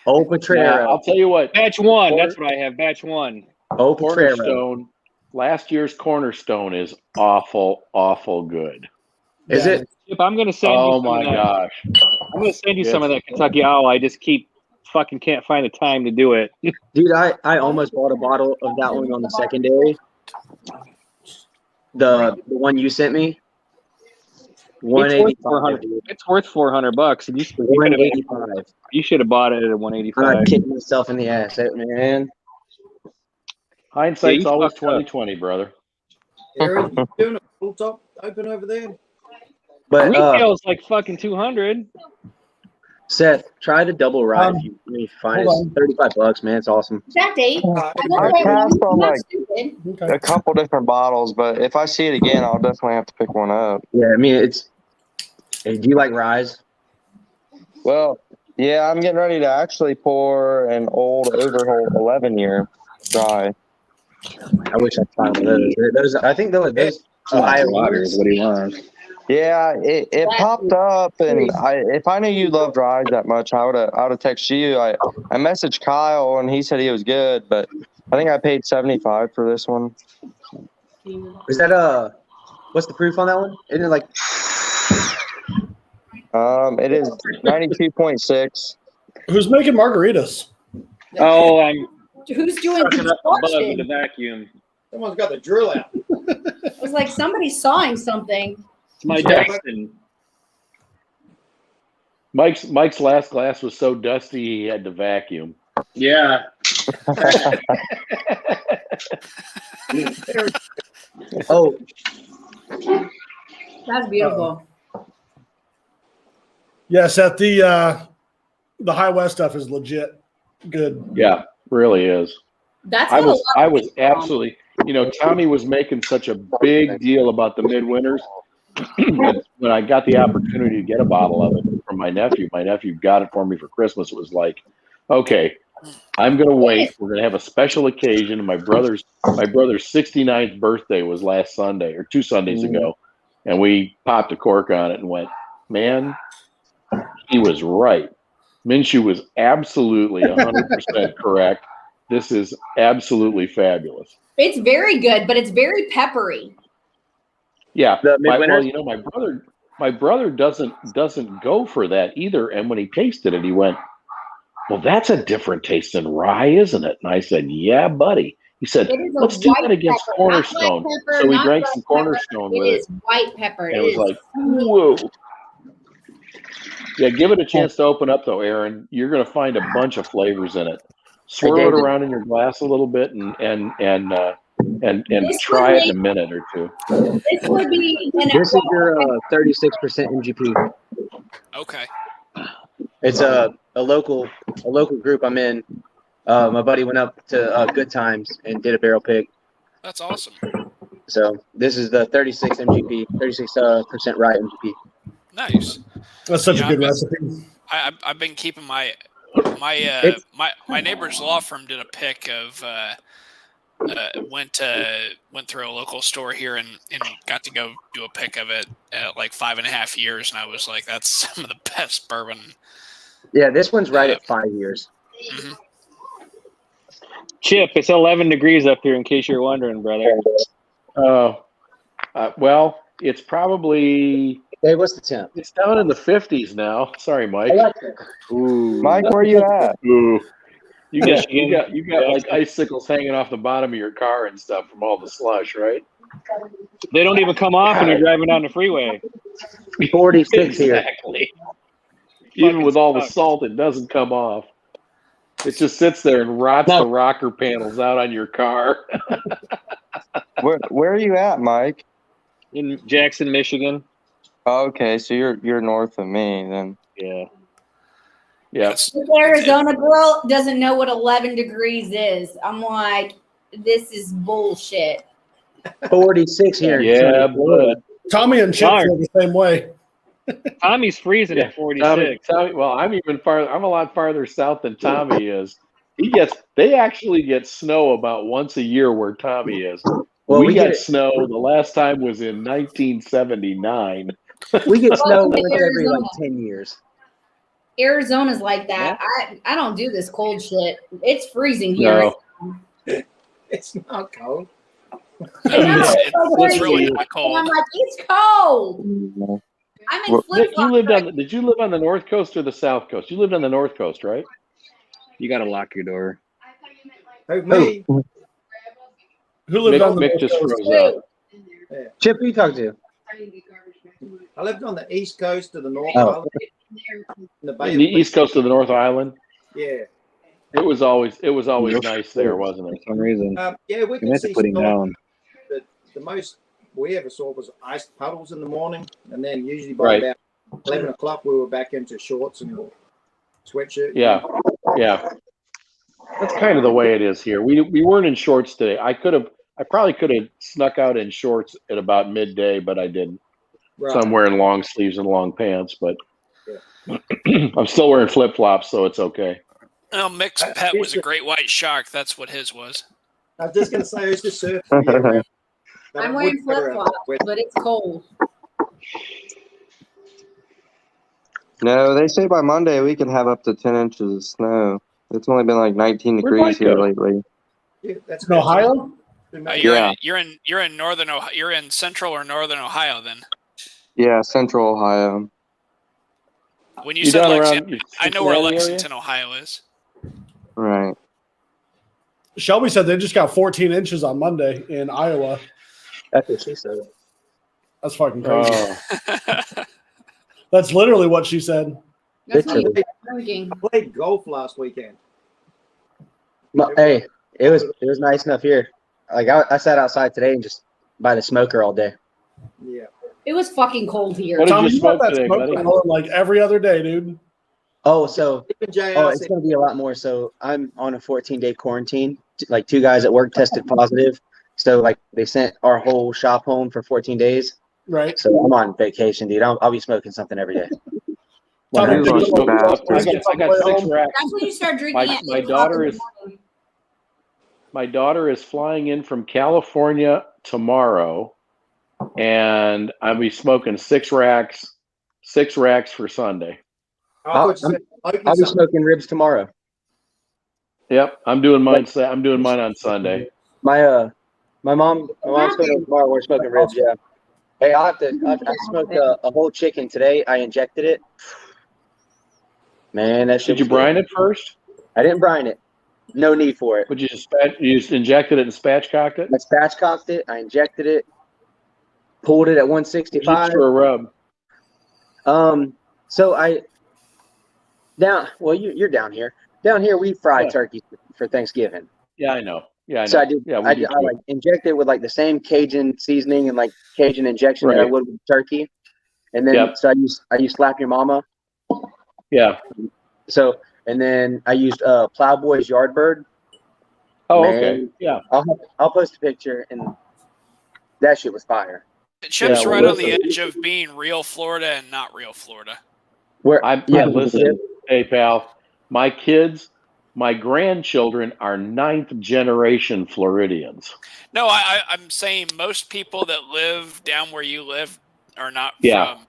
Old
Yeah,
Potrero.
I'll tell you what.
Batch 1, that's what I have, Batch 1.
Old Potrero.
Cornerstone. Last year's Cornerstone is awful good.
Is it?
If I'm going to send you
Oh
some
my
of that,
gosh.
I'm going to send you some of that Kentucky Owl. I just fucking can't find the time to do it.
Dude, I almost bought a bottle of that one on the secondary. The one you sent me.
It's worth
185.
It's worth $400, and you
185.
should have bought it at
I'm
185.
kicking myself in the ass, man.
Hindsight's
Yeah, you
always
fucked up.
20/20, brother.
Aaron, you doing a full top open over there?
But
Retail's like fucking 200.
Seth, try the double rye if you find it.
hold
It's $35, man. It's awesome.
That date.
I passed on like
Okay.
a couple different bottles, but if I see it again, I'll definitely have to pick one up.
Yeah, I mean it's. Hey, do you like ryes?
Well, yeah, I'm getting ready to actually pour an old Overholt 11-year dry.
I wish I'd find one of those. I think those Ohio
Water is what he wants.
Yeah, it popped up, and if I knew you loved ryes that much, I would have texted you. I messaged Kyle, and he said he was good, but I think I paid $75 for this one.
Is that what's the proof on that one? Isn't it like
It is 92.6.
Who's making margaritas?
Oh, I'm
Who's doing
sucking up the bug with the
construction?
vacuum.
Someone's got the drill out.
It was like somebody sawing something.
It's my
Yeah.
Dustin.
Mike's last glass was so dusty he had to vacuum.
Yeah.
oh
That's beautiful.
Yes, at the High West stuff is legit good.
Yeah, really is.
That's
I
what a
was
lot
I
of
was
people
absolutely, Tommy was making such a big deal about the midwinters. That when I got the opportunity to get a bottle of it from my nephew got it for me for Christmas. It was like, okay, I'm gonna wait. We're gonna have a special occasion. My brother's 69th birthday was last Sunday or 2 Sundays ago, and we popped a cork on it and went, man, he was right. Minshew was absolutely 100% correct. This is absolutely fabulous.
It's very good, but it's very peppery.
Yeah,
The
my
midwinters?
my brother doesn't go for that either. And when he tasted it, he went, "Well, that's a different taste than rye, isn't it?" And I said, "Yeah, buddy." He said,
It is a
"Let's do
white
that against
pepper,
Cornerstone."
not black pepper,
So we
not
drank
black
some
pepper.
Cornerstone
It
with
is white pepper.
and it was like, whoa. Yeah, give it a chance to open up though, Aaron. You're going to find a bunch of flavors in it. Swirl it
David.
around in your glass a little bit and
This
try
would
it in a minute or two.
This would be
This is your 36% MGP.
Okay.
It's a local group I'm in. My buddy went up to Good Times and did a barrel pick.
That's awesome.
So this is the 36 MGP, 36% rye MGP.
Nice.
That's such a good
I've been-
recipe.
I've been keeping my neighbor's law firm did a pick of went through a local store here and got to go do a pick of it at like 5.5 years, and I was like, that's some of the best bourbon.
Yeah, this one's right at 5 years.
Mm-hmm.
Chip, it's 11 degrees up here in case you're wondering, brother.
Well, it's probably.
Hey, what's the temp?
It's down in the 50s now. Sorry, Mike.
Ooh. Mike, where you at?
Ooh. You got
Yeah.
like icicles hanging off the bottom of your car and stuff from all the slush, right?
They don't even come off when you're driving down the freeway.
46 here.
Exactly. Even with all the salt, it doesn't come off. It just sits there and rots the rocker panels out on your car.
Where are you at, Mike?
In Jackson, Michigan.
Okay, so you're north of me then.
Yeah.
Yeah.
This Arizona girl doesn't know what 11 degrees is. I'm like, this is bullshit.
46 here.
Yeah, but
Tommy and Chip feel the same way.
Tommy's freezing at 46.
Tommy, well, I'm even farther. I'm a lot farther south than Tommy is. They actually get snow about once a year where Tommy is.
Well,
we got
get
snow. The last time was in 1979.
We get snow once every
Arizona.
like 10 years.
Arizona's like that. I don't do this cold shit. It's freezing here.
No.
It's not cold.
It's really not
And
cold.
I'm like, it's cold. I'm in flip flops.
Did you live on the North Coast or the South Coast? You lived on the North Coast, right?
You got to lock your door.
Who, me?
Who lived on the
Mick
North
just
Coast?
froze up.
Yeah.
Chip, who you talking to?
I lived on the east coast of the North
Oh.
Island. In the Bay
The
of
East Coast of the North Island.
Yeah.
It was always nice there, wasn't it?
For some reason.
Yeah, we
You
could
meant to
see
put him
storms.
down.
The most we ever saw was ice puddles in the morning, and then usually by
Right.
about 11 o'clock we were back into shorts and sweatshirt.
Yeah. That's kind of the way it is here. We weren't in shorts today. I probably could have snuck out in shorts at about midday, but I didn't.
Right.
So I'm wearing long sleeves and long pants, but I'm still wearing flip flops, so it's okay.
Well, Mick's pet was a great white shark. That's what his was.
I was just going to say, I was just surfing year round. But
I'm
I
wearing
would
flip flops, but it's cold.
No, they say by Monday we could have up to 10 inches of snow. It's only been like 19
Where'd
degrees
Mike
here
go?
lately.
Yeah, that's
In Ohio?
You're in northern Ohio. You're in central or northern Ohio then.
Yeah, Central Ohio.
When you
You
said
down around
Lexington, I know where
Cincinnati area?
Lexington, Ohio is.
Right.
Shelby said they just got 14 inches on Monday in Iowa.
That's what she said.
That's fucking crazy.
Oh,
That's literally what she said.
That's
Literally.
what you're drinking.
I played golf last weekend.
Hey, it was nice enough here. Like I sat outside today and just by the smoker all day.
Yeah.
It was fucking cold here.
What did
Tommy,
you
you got
smoke
that
today,
smoke
buddy?
going like every other day, dude.
Oh, so
Even JR
it's
said,
going to be a lot more. So I'm on a 14-day quarantine. Like 2 guys at work tested positive. So like they sent our whole shop home for 14 days.
Right.
So I'm on vacation, dude. I'll be smoking something every day.
Tommy,
I
did you go
got
to
6
home?
racks.
That's when you start drinking at
My
8 o'clock
daughter
in the
is
morning.
my daughter is flying in from California tomorrow, and I'll be smoking 6 racks for Sunday.
I thought you said smoking
I'll be
something.
smoking ribs tomorrow.
Yep, I'm doing mine. I'm doing mine on Sunday.
My mom's smoking tomorrow. We're smoking ribs. Yeah. Hey, I smoked a whole chicken today. I injected it. Man, that shit.
Did you brine it first?
I didn't brine it. No need for it.
But you just injected it and spatchcocked it?
I spatchcocked it. I injected it. Pulled it at 165.
For a rub.
So you're down here. Down here we fry turkey for Thanksgiving.
Yeah, I know. Yeah, I know.
So I did.
Yeah,
I like injected it with like the same Cajun seasoning and like Cajun injection that I would with turkey, and then so I used Slap Your Mama.
Yeah.
So and then I used Plowboy's Yardbird.
Oh,
Man,
okay. Yeah.
I'll post a picture, and that shit was fire.
Chip's right on the edge of being real Florida and not real Florida.
Listen, hey pal, my kids, my grandchildren are 9th generation Floridians.
No, I'm saying most people that live down where you live are not from.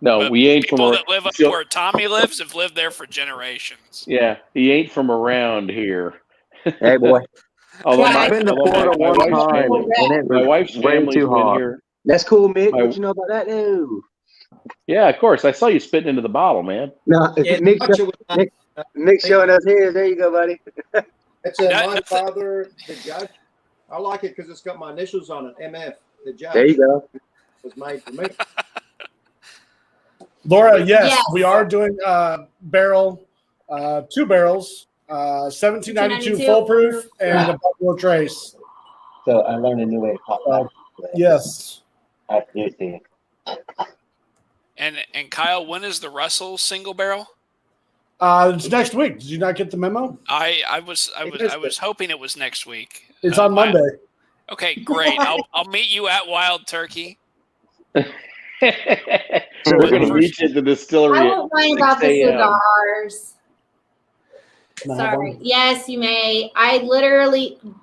No, we ain't
people
from
that live up where Tommy lives have lived there for generations.
Yeah, he ain't from around here.
Hey boy.
I've been to Florida one time, and it
my wife's
was way
family's
too
been
hot.
here.
That's cool, Mick. What you know about that? No.
Yeah, of course. I saw you spitting into the bottle, man.
No, Mick's showing us here. There you go, buddy.
It's my father, the judge. I like it because it's got my initials on it, MF, the judge.
There you go.
Was made for me.
Laura, yes, we are doing barrel, 2 barrels, 1792 foolproof, and a Buffalo Trace.
So I learned a new way to pop back.
Yes.
And Kyle, when is the Russell single barrel?
It's next week. Did you not get the memo?
I was hoping it was next week.
It's on Monday.
Okay, great. I'll meet you at Wild Turkey.
We're going to meet you at the distillery.
I won't mind about the
6 a.m.
cigars. Sorry. Yes, you may.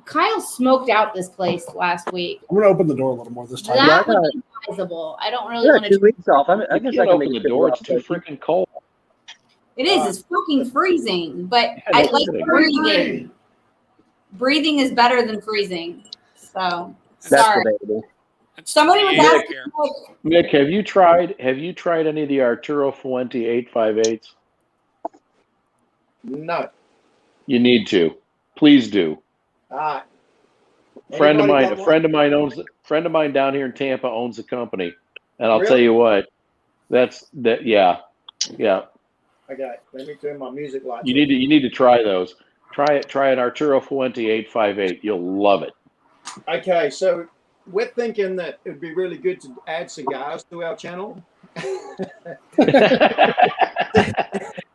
Kyle smoked out this place last week.
I'm going to open the door a little more this time.
That would be advisable. I don't really want
2 weeks off. I
I
guess
can't
I can
open
make
the door. It's too freaking cold.
It is. It's fucking freezing, but I
that's
like
kidding.
breathing. Breathing is better than freezing. So
That's
sorry.
debatable.
Somebody was asking.
Mick, have you tried any of the Arturo Fuente 858s?
No.
You need to. Please do.
All right.
A friend of mine down here in Tampa owns a company, and I'll tell you what, yeah.
Okay, let me turn my music lights.
You need to try those. Try an Arturo Fuente 858. You'll love it.
Okay, so we're thinking that it would be really good to add cigars to our channel.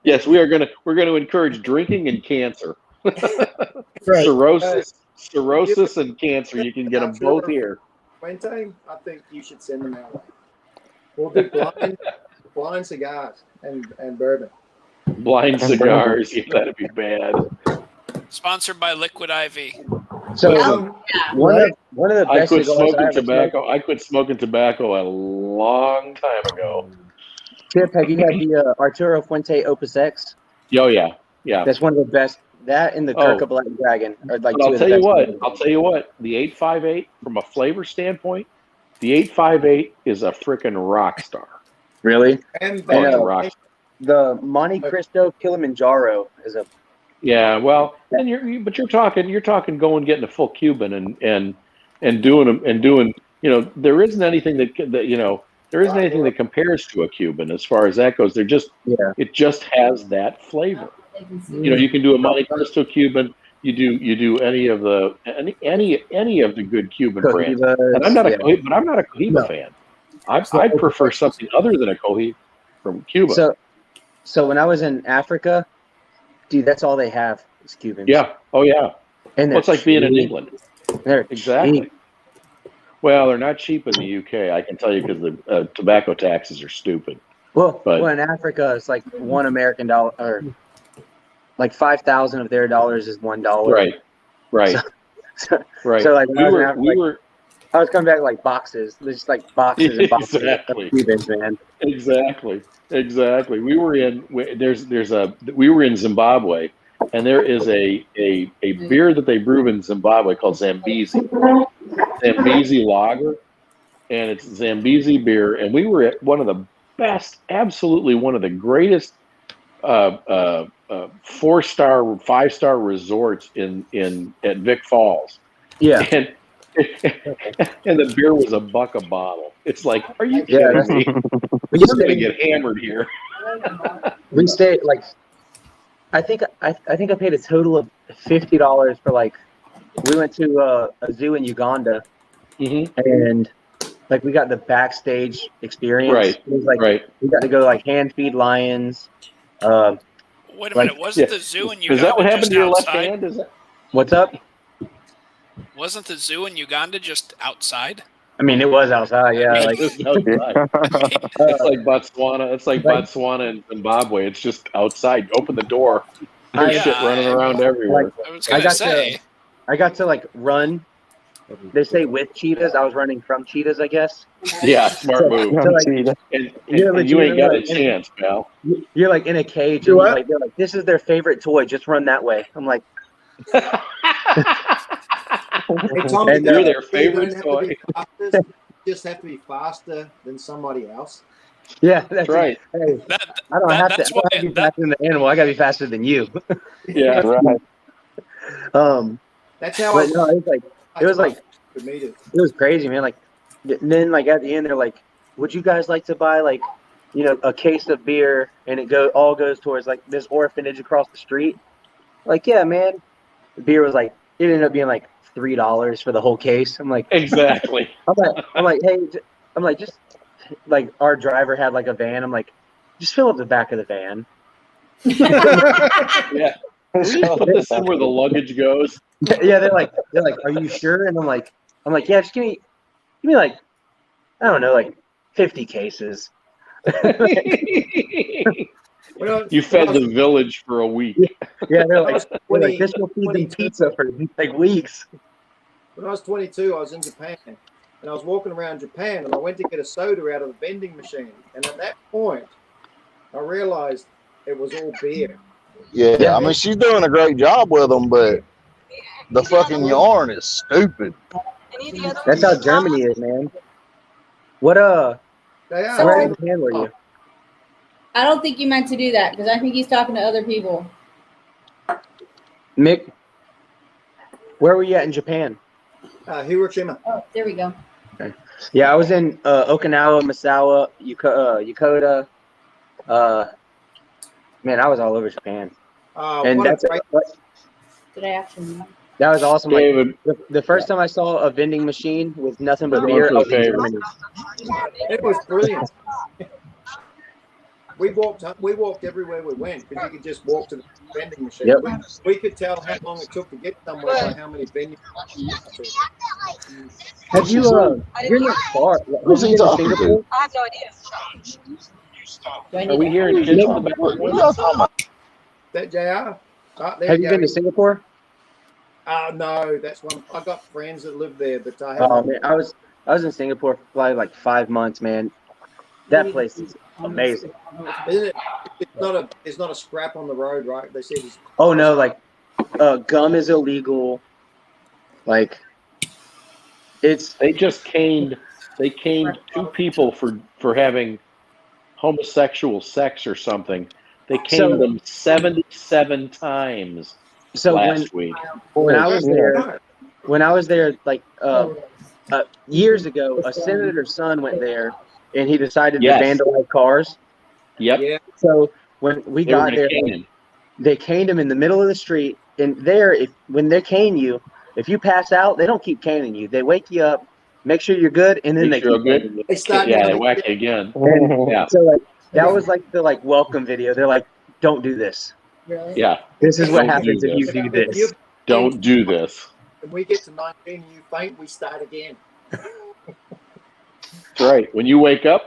Yes, we're gonna encourage drinking and cancer.
Right.
Cirrhosis and cancer. You can get them both here.
Fuente, I think you should send them our way. We'll do blind cigars and bourbon.
Blind cigars. Yeah, that'd be bad.
Sponsored by Liquid IV.
So one of the
I
best
quit
cigars
smoking
I ever
tobacco.
smoked.
I quit smoking tobacco a long time ago.
Chip, have you had the Arturo Fuente Opus X?
Oh yeah.
That's one of the best. That and the Gurkha Black Dragon are like
But
two of the best.
I'll tell you what. The 858, from a flavor standpoint, the 858 is a freaking rock star.
Really?
And
the Monte Cristo Kilimanjaro is a.
Yeah, well, and you're talking going getting a full Cuban and doing there isn't anything that compares to a Cuban as far as that goes. It just has that flavor. You can do a Monte Cristo Cuban. You do any of the good Cuban brands. And I'm not a Cohiba fan. I'd prefer something other than a Cohiba from Cuba.
So when I was in Africa, dude, that's all they have is Cubans.
Yeah. Oh yeah.
And
Well, it's like being in
cheap.
England.
They're
Exactly.
cheap.
Well, they're not cheap in the UK. I can tell you because the tobacco taxes are stupid.
Well,
But-
in Africa, it's like $1 American dollar, or like 5,000 of their dollars is $1.
Right. Right. Right.
So like when I was in Africa,
we were
I was coming back like boxes, just like boxes and boxes
Exactly.
of Cubans, man.
Exactly. We were in we were in Zimbabwe, and there is a beer that they brew in Zimbabwe called Zambezi Lager, and it's Zambezi beer. And we were at one of the best, absolutely one of the greatest 4-star, 5-star resorts at Vic Falls.
Yeah.
And the beer was $1 a bottle. It's like, are you kidding me? We're gonna get hammered here.
We stayed like, I think I paid a total of $50 for like, we went to a zoo in Uganda, and like we got the backstage experience.
Right.
It was like we got to go like hand feed lions.
Wait a minute, wasn't the zoo in Uganda
Is that what happened
just
to your left
outside?
hand? Is that?
What's up?
Wasn't the zoo in Uganda just outside?
I mean, it was outside. Yeah, like
It's like Botswana. It's like Botswana and Zimbabwe. It's just outside. You open the door. There's shit running around everywhere.
I was gonna say.
I got to like run. They say with cheetahs. I was running from cheetahs, I guess.
Yeah, smart move.
So, like,
And you ain't got a chance, pal.
You're like in a cage.
Do
And
what?
they're like, this is their favorite toy. Just run that way. I'm like,
Hey, Tommy,
And
you're
you
their
don't
favorite
have to
toy.
be fastest, you just have to be faster than somebody else.
yeah,
That's right.
Hey,
That,
I don't have to.
that's
I don't have to be faster than the animal. I gotta be faster than you.
Yeah, right.
That's how
But no, it was like
to meet it.
it was crazy, man. Like, and then like at the end, they're like, "Would you guys like to buy like, a case of beer?" And it all goes towards like this orphanage across the street. Like, yeah, man. The beer was like, it ended up being like $3 for the whole case. I'm like,
Exactly.
I'm like, hey, I'm like, just like our driver had like a van. I'm like, just fill up the back of the van.
Yeah. Put this in where the luggage goes.
Yeah, they're like, are you sure? And I'm like, yeah, just give me like, I don't know, like 50 cases.
You fed the village for a week.
Yeah, they're like this will feed them pizza for like weeks.
When I was 22, I was in Japan, and I was walking around Japan, and I went to get a soda out of the vending machine. And at that point, I realized it was all beer.
Yeah, I mean, she's doing a great job with them, but the fucking yarn is stupid.
That's how Germany is, man. What
They are.
where in Japan were you?
I don't think you meant to do that because I think he's talking to other people.
Mick, where were you at in Japan?
Hiroshima.
Oh, there we go.
Yeah, I was in Okinawa, Misawa, Yokota. Man, I was all over Japan. And
What a
that's
great
Did I actually know?
that was awesome. Like,
David,
the first time I saw a vending machine with nothing but
Go
beer,
for
I was
the
in
favor.
Germany.
It was brilliant. We walked everywhere we went because you could just walk to the vending machine.
Yep.
We could tell how long it took to get somewhere by how many vending machines.
Have you you're not far.
Who's
Have
he
you been to
talking to?
Singapore?
I have no idea.
are we hearing kids in the background?
What y'all talking about?
That JR?
Have you been to Singapore?
No, that's one. I got friends that live there, but I
Oh
haven't.
man, I was in Singapore for probably like 5 months, man. That place is amazing.
Isn't it? It's not a scrap on the road, right? They said it's
Oh no, like gum is illegal. Like it's
They just caned 2 people for having homosexual sex or something. They caned them 77 times
so
last week.
when I was there like years ago, a senator's son went there and he decided
Yes.
to vandalize cars.
Yep.
yeah.
So when we
They were
got
gonna
there,
cane him.
they caned him in the middle of the street. And there, when they cane you, if you pass out, they don't keep caning you. They wake you up make sure you're good, and then
Make
they
sure
keep
you're
good.
good.
They start
Yeah, they
doing
whack
it.
you again.
And
Yeah.
so like that was like the welcome video. They're like, don't do this.
Yeah.
This is what
Don't do
happens if you
this.
do
If you
this.
Don't do this.
When we get to 19 and you faint, we start again.
That's right. When you wake up,